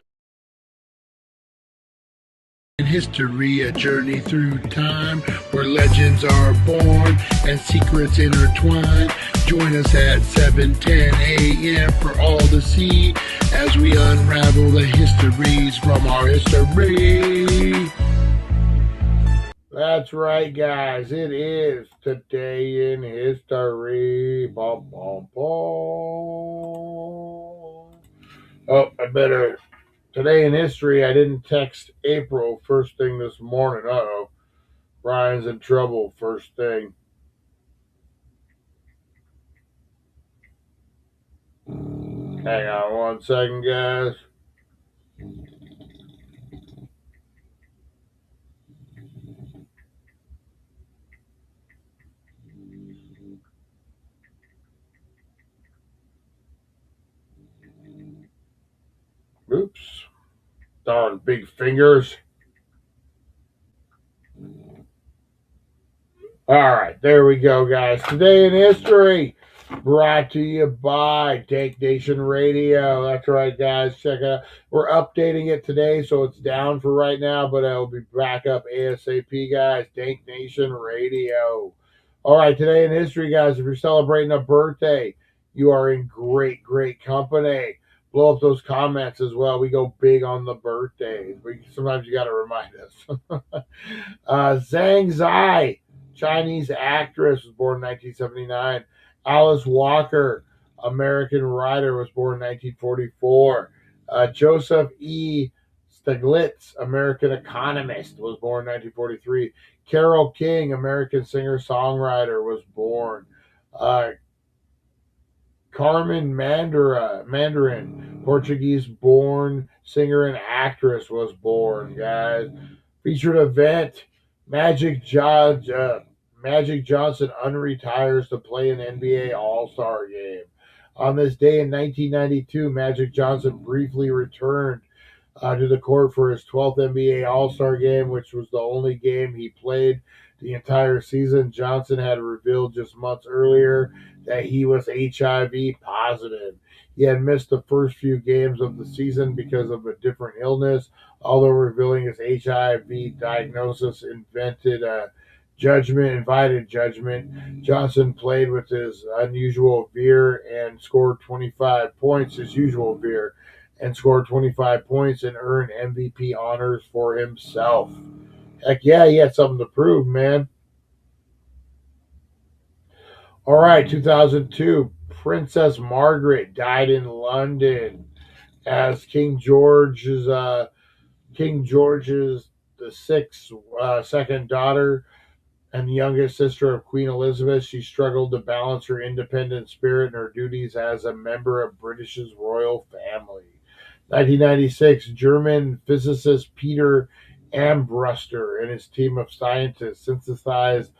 in history, a journey through time where legends are born and secrets intertwine. Join us at 7:10 a.m. for all to see as we unravel the histories from our history. That's right, guys. It is Today in History. Bum, bum, bum. Oh, Today in History, I didn't text April first thing this morning. Uh-oh. Brian's in trouble first thing. Hang on 1 second, guys. Oops. Darn big fingers. All right, there we go, guys. Today in History, brought to you by Dank Nation Radio. That's right, guys. Check it out. We're updating it today, so it's down for right now, but it'll be back up ASAP, guys. Dank Nation Radio. All right, today in history, guys, if you're celebrating a birthday, you are in great, great company. Blow up those comments as well. We go big on the birthdays. Sometimes you got to remind us. Zhang Zai, Chinese actress, was born in 1979. Alice Walker, American writer, was born in 1944. Joseph E. Stiglitz, American economist, was born 1943. Carole King, American singer-songwriter, was born. Carmen Mandarin, Portuguese-born singer and actress, was born, guys. Featured event, Magic Johnson unretires to play an NBA All-Star game. On this day in 1992, Magic Johnson briefly returned to the court for his 12th NBA All-Star game, which was the only game he played the entire season. Johnson had revealed just months earlier that he was HIV positive. He had missed the first few games of the season because of a different illness. Although revealing his HIV diagnosis invited judgment, Johnson played with his unusual veer and scored 25 points, his usual veer, and scored 25 points and earned MVP honors for himself. Heck yeah, he had something to prove, man. All right, 2002, Princess Margaret died in London as King George's the sixth second daughter and the youngest sister of Queen Elizabeth. She struggled to balance her independent spirit and her duties as a member of British's royal family. 1996, German physicist Peter Ambruster and his team of scientists synthesized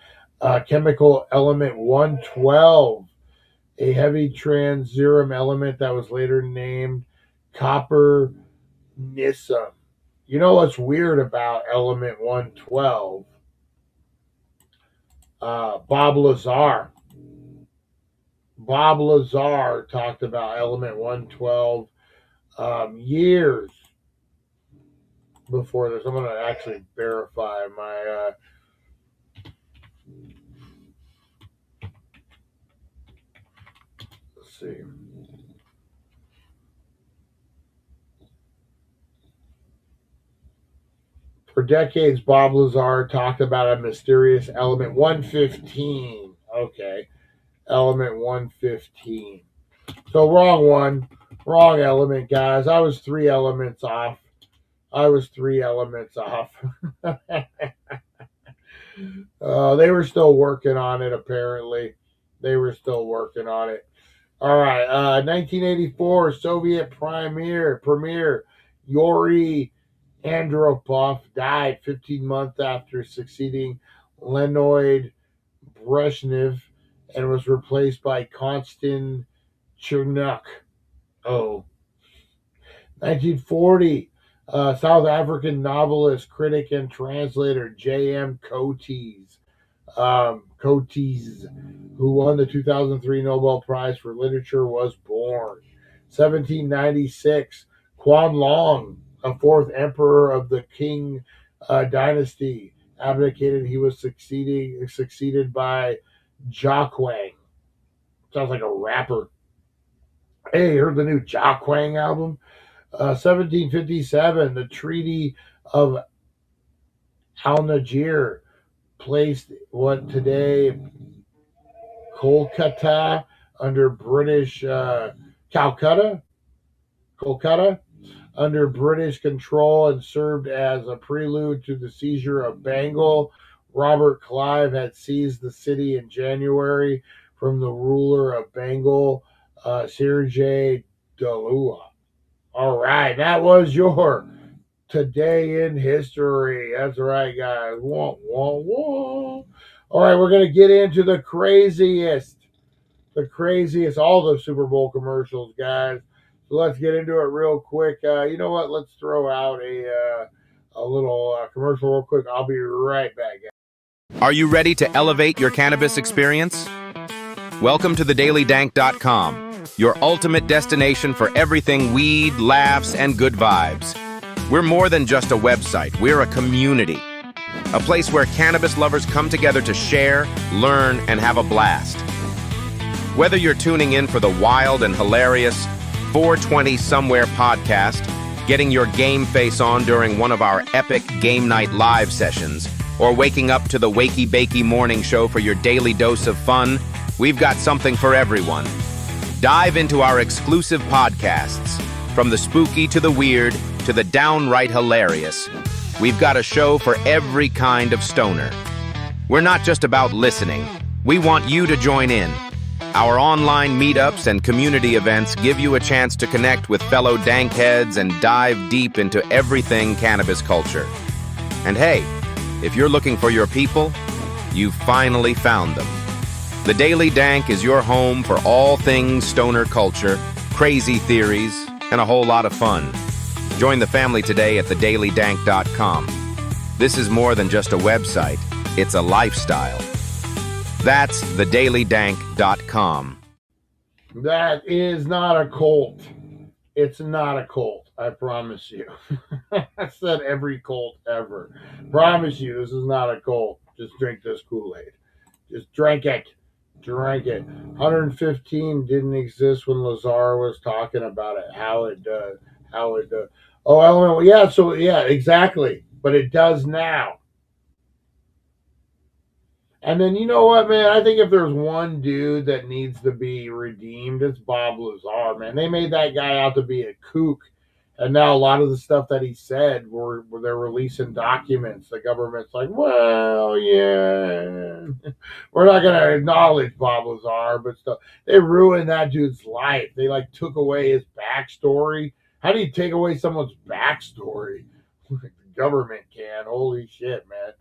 chemical element 112, a heavy transerum element that was later named copper nicum. You know what's weird about element 112? Bob Lazar talked about element 112 years before this. I'm going to actually verify my let's see. For decades, Bob Lazar talked about a mysterious element 115. Okay, element 115. So wrong element, guys. I was 3 elements off. They were still working on it, apparently. All right, 1984, Soviet Premier Yuri Andropov died 15 months after succeeding Leonid Brezhnev and was replaced by Konstantin Chernuk. 1940, South African novelist, critic, and translator J.M. Coetzee, who won the 2003 Nobel Prize for Literature, was born. 1796, Quan Long, a fourth emperor of the Qing dynasty, abdicated. He was succeeded by Jia Quang. Sounds like a rapper. Hey, you heard the new Jia Quang album? 1757, the Treaty of Al-Najir placed what today Kolkata under British Calcutta under British control and served as a prelude to the seizure of Bengal. Robert Clive had seized the city in January from the ruler of Bengal, Siraj Dowlah. All right, that was your Today in History. That's right, guys. Wah, wah, wah. All right, we're going to get into the craziest, all the Super Bowl commercials, guys. So let's get into it real quick. You know what? Let's throw out a little commercial real quick. I'll be right back, guys. Are you ready to elevate your cannabis experience? Welcome to TheDailyDank.com, your ultimate destination for everything weed, laughs, and good vibes. We're more than just a website. We're a community. A place where cannabis lovers come together to share, learn, and have a blast. Whether you're tuning in for the wild and hilarious 420 Somewhere podcast, getting your game face on during one of our epic game night live sessions, or waking up to the Wakey Bakey Morning Show for your daily dose of fun, we've got something for everyone. Dive into our exclusive podcasts, From the spooky to the weird to the downright hilarious, we've got a show for every kind of stoner. We're not just about listening. We want you to join in. Our online meetups and community events give you a chance to connect with fellow dank heads and dive deep into everything cannabis culture. And hey, if you're looking for your people, you've finally found them. The Daily Dank is your home for all things stoner culture, crazy theories, and a whole lot of fun. Join the family today at TheDailyDank.com. This is more than just a website, it's a lifestyle. That's TheDailyDank.com. That is not a cult. It's not a cult, I promise you. I said every cult ever. Promise you, this is not a cult. Just drink this Kool-Aid. Just drink it. Drink it. 115 didn't exist when Lazar was talking about it. How it does. Oh, elemental. Yeah, so, yeah, exactly. But it does now. And then, you know what, man? I think if there's one dude that needs to be redeemed, it's Bob Lazar, man. They made that guy out to be a kook. And now a lot of the stuff that he said, where they're releasing documents, the government's like, well, yeah, we're not going to acknowledge Bob Lazar, but stuff. They ruined that dude's life. They, like, took away his backstory. How do you take away someone's backstory? The government can. Holy shit, man.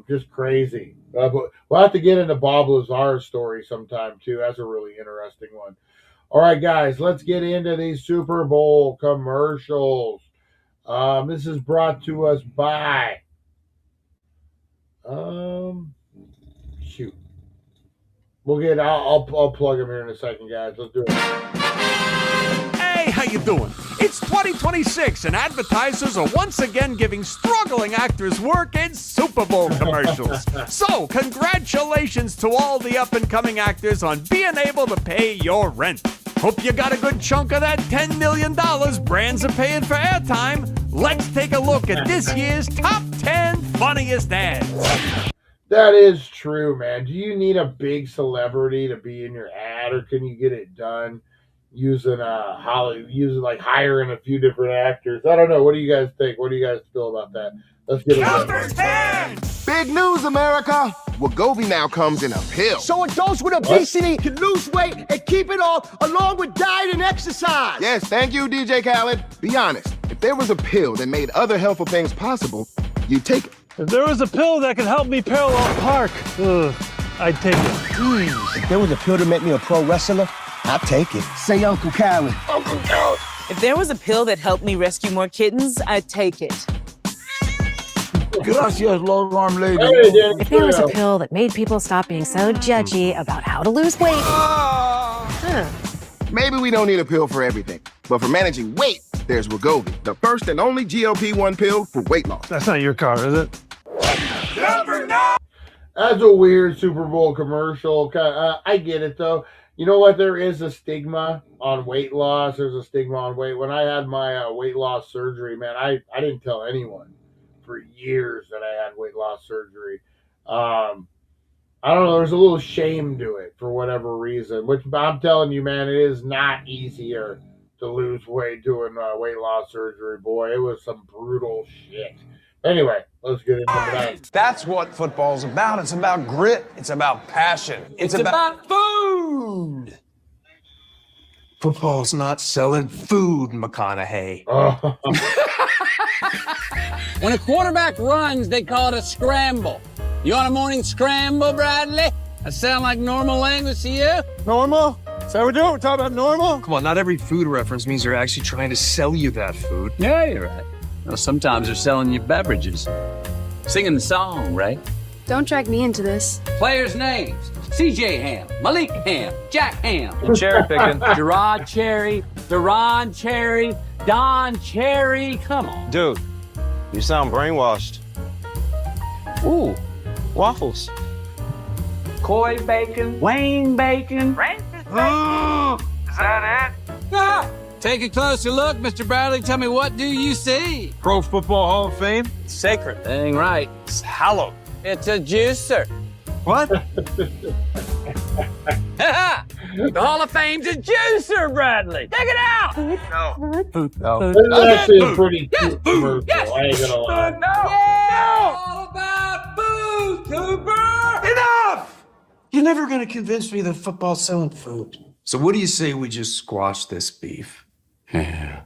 Just crazy. But we'll have to get into Bob Lazar's story sometime, too. That's a really interesting one. All right, guys, let's get into these Super Bowl commercials. This is brought to us by... shoot. I'll plug them here in a second, guys. Let's do it. Hey, how you doing? It's 2026, and advertisers are once again giving struggling actors work in Super Bowl commercials. So, congratulations to all the up-and-coming actors on being able to pay your rent. Hope you got a good chunk of that $10 million brands are paying for airtime. Let's take a look at this year's top 10 funniest ads. That is true, man. Do you need a big celebrity to be in your ad, or can you get it done using like hiring a few different actors? I don't know. What do you guys think? What do you guys feel about that? Let's get it done. Big news, America! Wegovy now comes in a pill. So adults with obesity can lose weight and keep it off along with diet and exercise. Yes, thank you, DJ Khaled. Be honest, if there was a pill that made other helpful things possible, you'd take it. If there was a pill that could help me parallel park, I'd take it. If there was a pill to make me a pro wrestler, I'd take it. Say Uncle Khaled. Uncle Khaled. If there was a pill that helped me rescue more kittens, I'd take it. Gracias, long-arm lady. If there was a pill that made people stop being so judgy about how to lose weight. Maybe we don't need a pill for everything, but for managing weight, there's Wegovy, the first and only GLP-1 pill for weight loss. That's not your car, is it? That's a weird Super Bowl commercial. I get it, though. You know what? There is a stigma on weight loss. There's a stigma on weight. When I had my weight loss surgery, man, I didn't tell anyone for years that I had weight loss surgery. I don't know. There's a little shame to it for whatever reason, which I'm telling you, man, it is not easier to lose weight doing weight loss surgery. Boy, it was some brutal shit. Anyway, let's get into that. That's what football's about. It's about grit. It's about passion. It's about food. Football's not selling food, McConaughey. When a quarterback runs, they call it a scramble. You want a morning scramble, Bradley? That sound like normal language to you? Normal? Is that what we're doing? We're talking about normal? Come on, not every food reference means they're actually trying to sell you that food. Yeah, you're right. Well, sometimes they're selling you beverages. Singing the song, right? Don't drag me into this. Players' names. C.J. Ham, Malik Ham, Jack Ham. You're cherry picking. Gerard Cherry, Deron Cherry, Don Cherry. Come on. Dude, you sound brainwashed. Ooh. Waffles. Coy Bacon, Wayne Bacon. Is that it? Ah! Take a closer look, Mr. Bradley. Tell me, what do you see? Pro Football Hall of Fame? It's sacred. Dang right. It's hallowed. It's a juicer. What? The Hall of Fame's a juicer, Bradley. Take it out. No. No. This is actually a pretty cute commercial. I ain't gonna lie. No. All about food, Cooper. Enough! You're never going to convince me that football's selling food. So what do you say we just squash this beef? Yeah.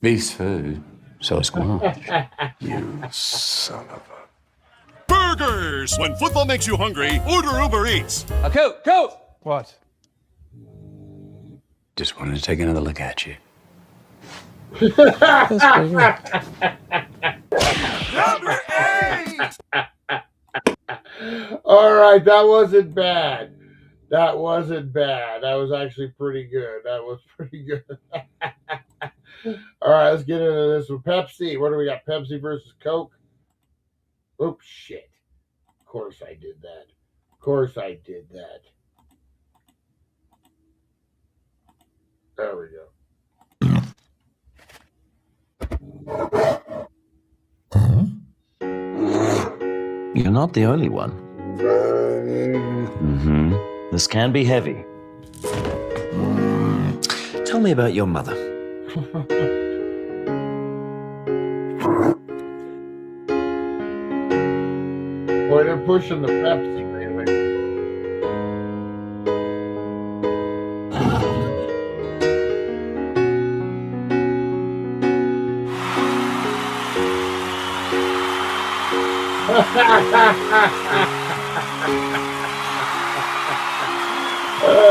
Beef's food, so it's squash. You son of a... Burgers! When football makes you hungry, order Uber Eats. Coop! What? Just wanted to take another look at you. Number 8! All right, that wasn't bad. That wasn't bad. That was actually pretty good. That was pretty good. All right, let's get into this with Pepsi. What do we got? Pepsi versus Coke? Oops, shit. Of course I did that. Of course I did that. There we go. You're not the only one. This can be heavy. Tell me about your mother. Boy, they're pushing the Pepsi lately.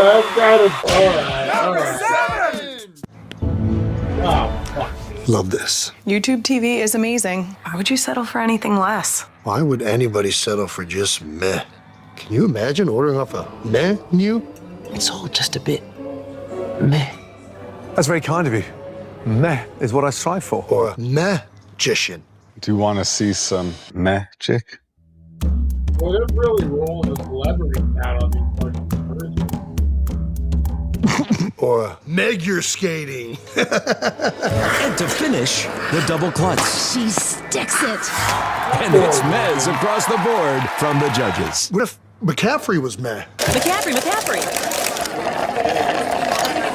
That's got it. All right. Oh, fuck. Love this. YouTube TV is amazing. Why would you settle for anything less? Why would anybody settle for just meh? Can you imagine ordering off a menu? It's all just a bit meh. That's very kind of you. Meh is what I strive for. Or a magician. Do you want to see some magic? Well, they're really rolling the celebrities out on these fucking commercials. Or a Meg, you're skating. And to finish, the double clutch. She sticks it. And it's mez across the board from the judges. What if McCaffrey was meh? McCaffrey.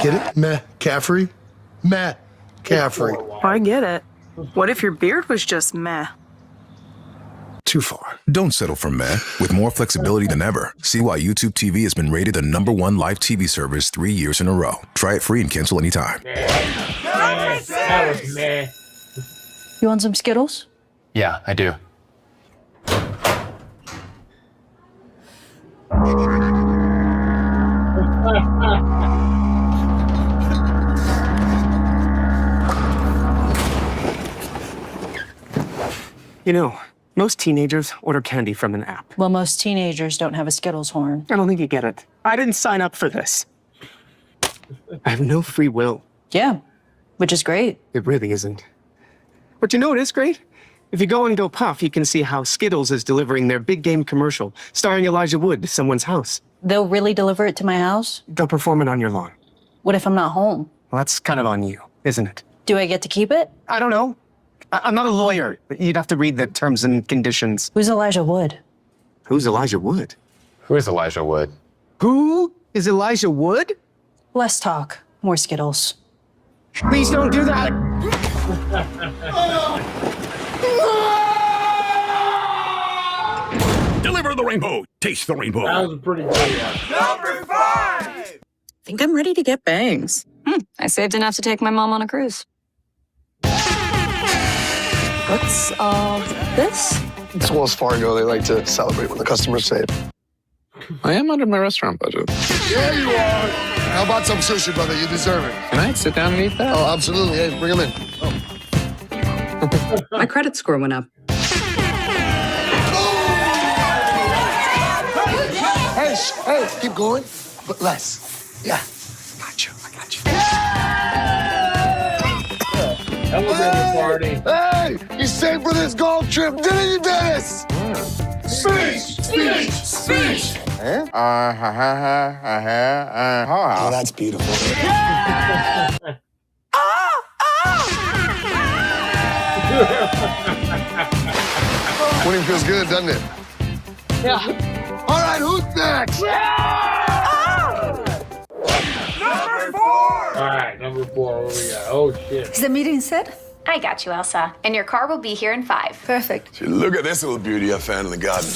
Get it? McCaffrey? McCaffrey. I get it. What if your beard was just meh? Too far. Don't settle for meh. With more flexibility than ever, see why YouTube TV has been rated the #1 live TV service 3 years in a row. Try it free and cancel anytime. That was meh. You want some Skittles? Yeah, I do. You know, most teenagers order candy from an app. Well, most teenagers don't have a Skittles horn. I don't think you get it. I didn't sign up for this. I have no free will. Yeah, which is great. It really isn't. But you know what is great? If you go and go puff, you can see how Skittles is delivering their big game commercial starring Elijah Wood to someone's house. They'll really deliver it to my house? They'll perform it on your lawn. What if I'm not home? Well, that's kind of on you, isn't it? Do I get to keep it? I don't know. I'm not a lawyer. You'd have to read the terms and conditions. Who's Elijah Wood? Who's Elijah Wood? Who is Elijah Wood? Who is Elijah Wood? Less talk, more Skittles. Please don't do that. Deliver the rainbow. Taste the rainbow. That was a pretty good one. Number 5! Think I'm ready to get bangs. I saved enough to take my mom on a cruise. What's all this? It's Wells Fargo. They like to celebrate when the customers save. I am under my restaurant budget. Yeah, you are. How about some sushi, brother? You deserve it. Can I sit down and eat that? Oh, absolutely. Hey, bring him in. My credit score went up. Hey, keep going, but less. Yeah. I got you. Elevator party. Hey, you saved for this golf trip, didn't you, Dennis? Speech. Huh? Oh, that's beautiful. Winning feels good, doesn't it? Yeah. All right, who's next? Number 4! All right, number 4. What do we got? Oh, shit. Is the meeting set? I got you, Elsa. And your car will be here in 5. Perfect. See, look at this little beauty I found in the garden.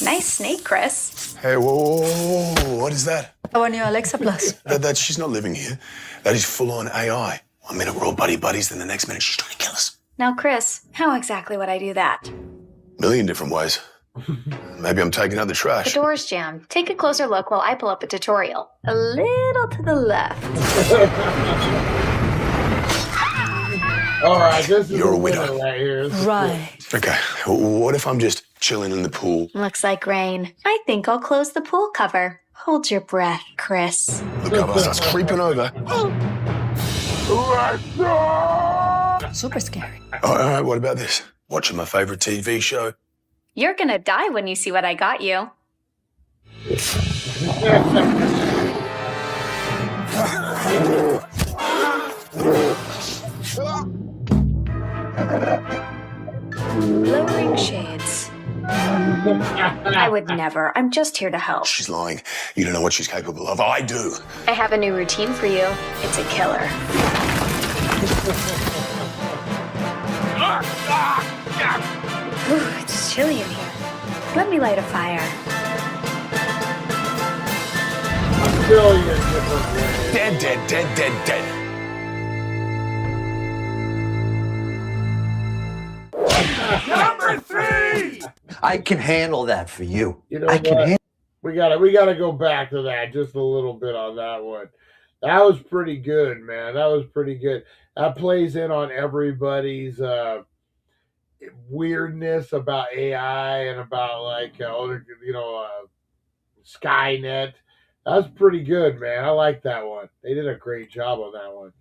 Nice snake, Chris. Hey, whoa, what is that? Our new Alexa Plus. She's not living here. That is full-on AI. One minute we're all buddies, then the next minute she's trying to kill us. Now, Chris, how exactly would I do that? Million different ways. Maybe I'm taking out the The trash. door's jammed. Take a closer look while I pull up a tutorial. A little to the left. All right, this is You're a winner widow. right here. Right. Okay, what if I'm just chilling in the pool? Looks like rain. I think I'll close the pool cover. Hold your breath, Chris. The cover starts creeping over. Super scary. All right, what about this? Watching my favorite TV show. You're gonna die when you see what I got you. Lowering shades. I would never. I'm just here to help. She's lying. You don't know what she's capable of. I do. I have a new routine for you. It's a killer. Ooh, it's chilly in here. Let me light a fire. A billion different ways. Dead. Number 3! I can handle that for you. You know I can what? handle. We gotta go back to that just a little bit on that one. That was pretty good, man. That was pretty good. That plays in on everybody's weirdness about AI and about Skynet. That's pretty good, man. I like that one. They did a great job on that one.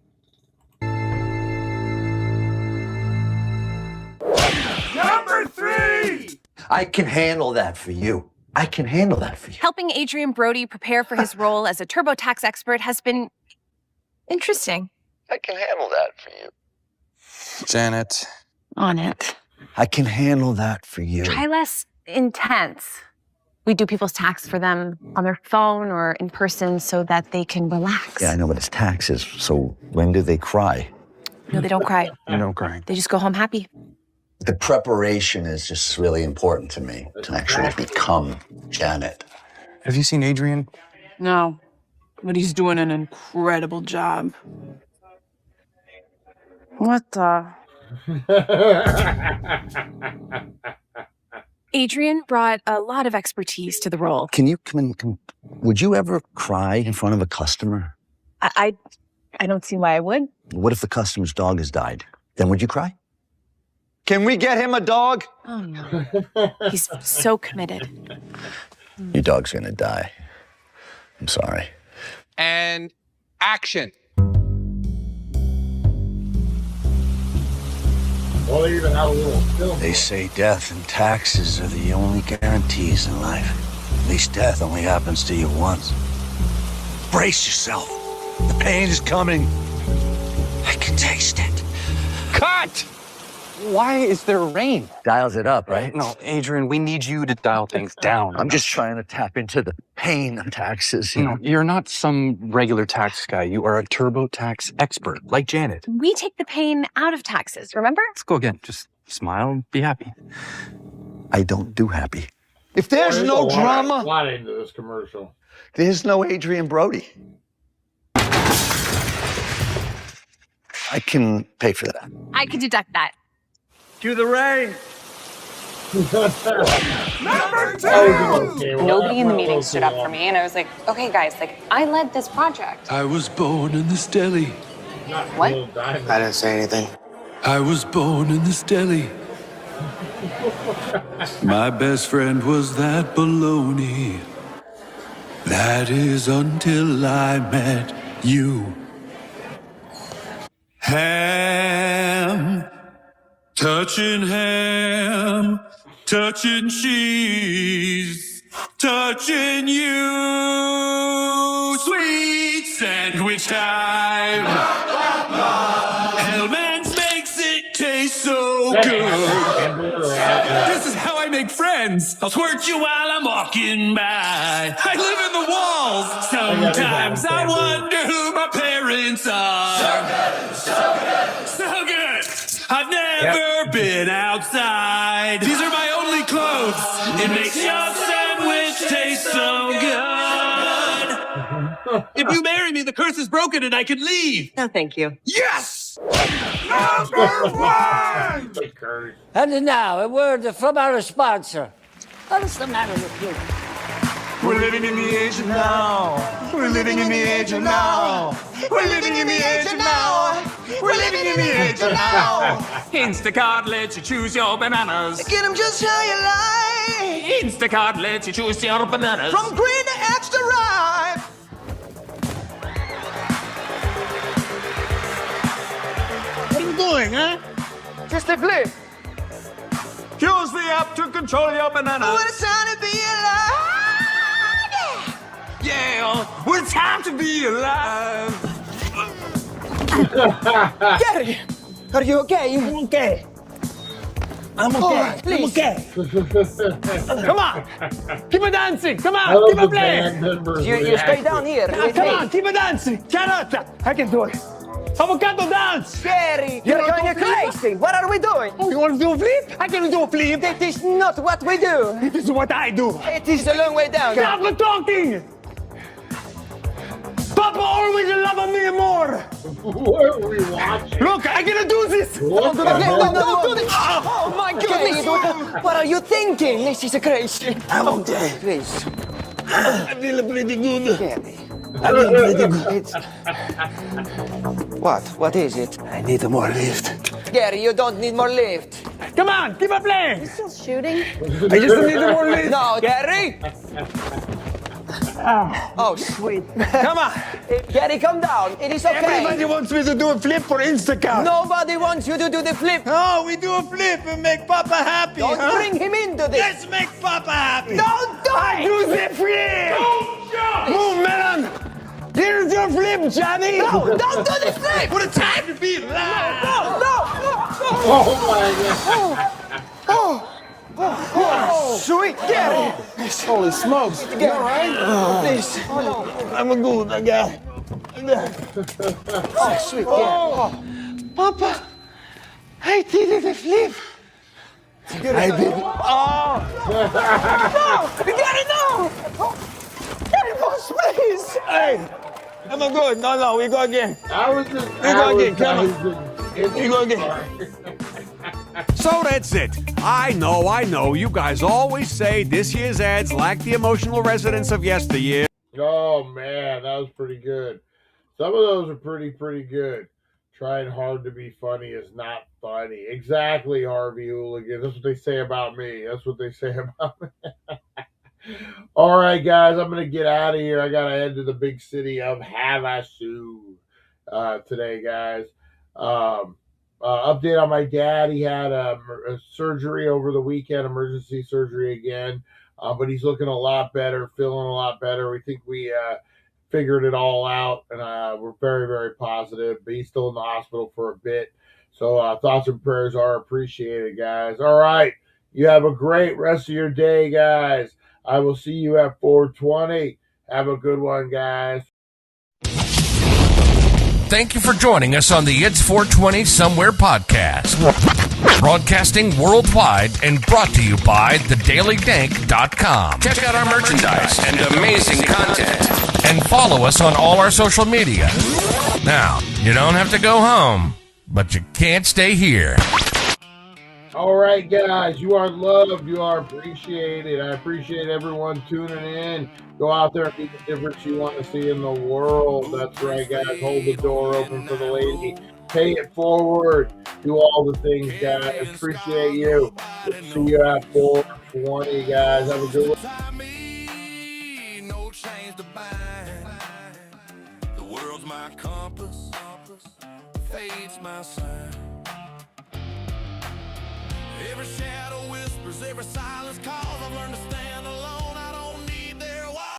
Number 3! I can handle that for you. I can handle that for you. Helping Adrian Brody prepare for his role as a TurboTax expert has been interesting. I can handle that for you. Janet. On it. I can handle that for you. Try less intense. We do people's tax for them on their phone or in person so that they can relax. Yeah, I know, but it's taxes. So when do they cry? No, they don't cry. You don't cry. They just go home happy. The preparation is just really important to me to actually become Janet. Have you seen Adrian? No, but he's doing an incredible job. What the? Adrian brought a lot of expertise to the role. Can you come in? Would you ever cry in front of a customer? I don't see why I would. What if the customer's dog has died? Then would you cry? Can we get him a dog? Oh, no. He's so committed. Your dog's gonna die. I'm sorry. And action. Well, they even have a little film. They say death and taxes are the only guarantees in life. At least death only happens to you once. Brace yourself. The pain is coming. I can taste it. Cut! Why is there rain? Dials it up, right? No, Adrian, we need you to dial things down. I'm just trying to tap into the pain of taxes. No, you're not some regular tax guy. You are a TurboTax expert, like Janet. We take the pain out of taxes, remember? Let's go again. Just smile and be happy. I don't do happy. If there's There's no a drama, lot into this commercial. there's no Adrian Brody. I can pay for that. I could deduct that. Cue the rain. Number 2! Okay, well, Nobody in the that meeting was stood too up for long. me, and I was like, okay, guys, like, I led this project. I was born in this deli. What? I didn't say anything. I was born in this deli. My best friend was that baloney. That is until I met you. Ham, touching cheese, touching you. Sweet sandwich time. Hellman's makes it taste so good. This is how I make friends. I'll squirt you while I'm walking by. I live in the walls. Sometimes I wonder who my parents are. So good. So good. I've never been outside. These are my only clothes. It makes your sandwich taste so good. If you marry me, the curse is broken and I can leave. No, thank you. Yes! Number one! And now, a word from our sponsor. What is the matter with you? We're living in the age of now. We're living in the age of now. We're living in the age of now. We're living in the age of now. Instacart lets you choose your bananas. Get them just how you like. Instacart lets you choose your bananas. From green to extra ripe. What are you doing, huh? Just a flip. Use the app to control your bananas. What a time to be alive. Yeah, what a time to be alive. Gary, are you okay? I'm okay. I'm okay. Please. I'm okay. Come on. Keep it dancing. Come I on. love Keep the it playing. band members You stay reacting. down here. Come on, keep it dancing. Carrot, I can do it. Avocado dance. Gary, you're going crazy. What are we doing? Oh, you want to do a flip? I can do a flip. That is not what we do. It is what I do. It is a long way down. Stop talking. Papa always loved me more. What are we watching? Look, I gonna do this. What the No, hell? don't do this. Oh my goodness. What are you thinking? This is crazy. I'm okay. Please. I feel pretty good. Gary. I feel pretty good. What? What is it? I need more lift. Gary, you don't need more lift. Come on, keep it playing. Still shooting? I just need more lift. No, Gary. Oh, sweet. Come on. Gary, come down. It is okay. Everybody wants me to do a flip for Instacart. Nobody wants you to do the flip. Oh, we do a flip and make Papa happy. Don't bring him into this. Let's make Papa happy. Don't do I it. do the flip. Don't jump. Move, Melon. Here's your flip, Johnny. No, don't do the flip. What a time to be alive. No. Oh my god. Oh, sweet Gary. Holy smokes. You all right? Please. Oh, no. I'm a good guy. Oh, sweet Gary. Papa, I did the flip. I did. Oh. No. Gary, no. Gary, boss, please. Hey, I'm a good. No, we go again. I was just We go again. Come on. advertising. We go again. So that's it. I know. You guys always say this year's ads lack the emotional resonance of yesteryear. Oh man, that was pretty good. Some of those are pretty good. Trying hard to be funny is not funny. Exactly, Harvey Hooligan. That's what they say about me. That's what they say about me. All right, guys, I'm going to get out of here. I got to head to the big city of Havasu today, guys. Update on my dad. He had a surgery over the weekend, emergency surgery again, but he's looking a lot better, feeling a lot better. We think we figured it all out, and we're very, very positive, but he's still in the hospital for a bit. So thoughts and prayers are appreciated, guys. All right. You have a great rest of your day, guys. I will see you at 420. Have a good one, guys. Thank you for joining us on the It's 420 Somewhere podcast. Broadcasting worldwide and brought to you by TheDailyDank.com. Check out our merchandise and amazing content. And follow us on all our social media. Now, you don't have to go home, but you can't stay here. All right, guys, you are loved. You are appreciated. I appreciate everyone tuning in. Go out there and be the difference you want to see in the world. That's right, guys. Hold the door open for the lady. Pay it forward. Do all the things, guys. Appreciate you. See you at 420, guys. Have a good one. The world's my compass, fate's my sign. Every shadow whispers, every silence calls. I've learned to stand alone.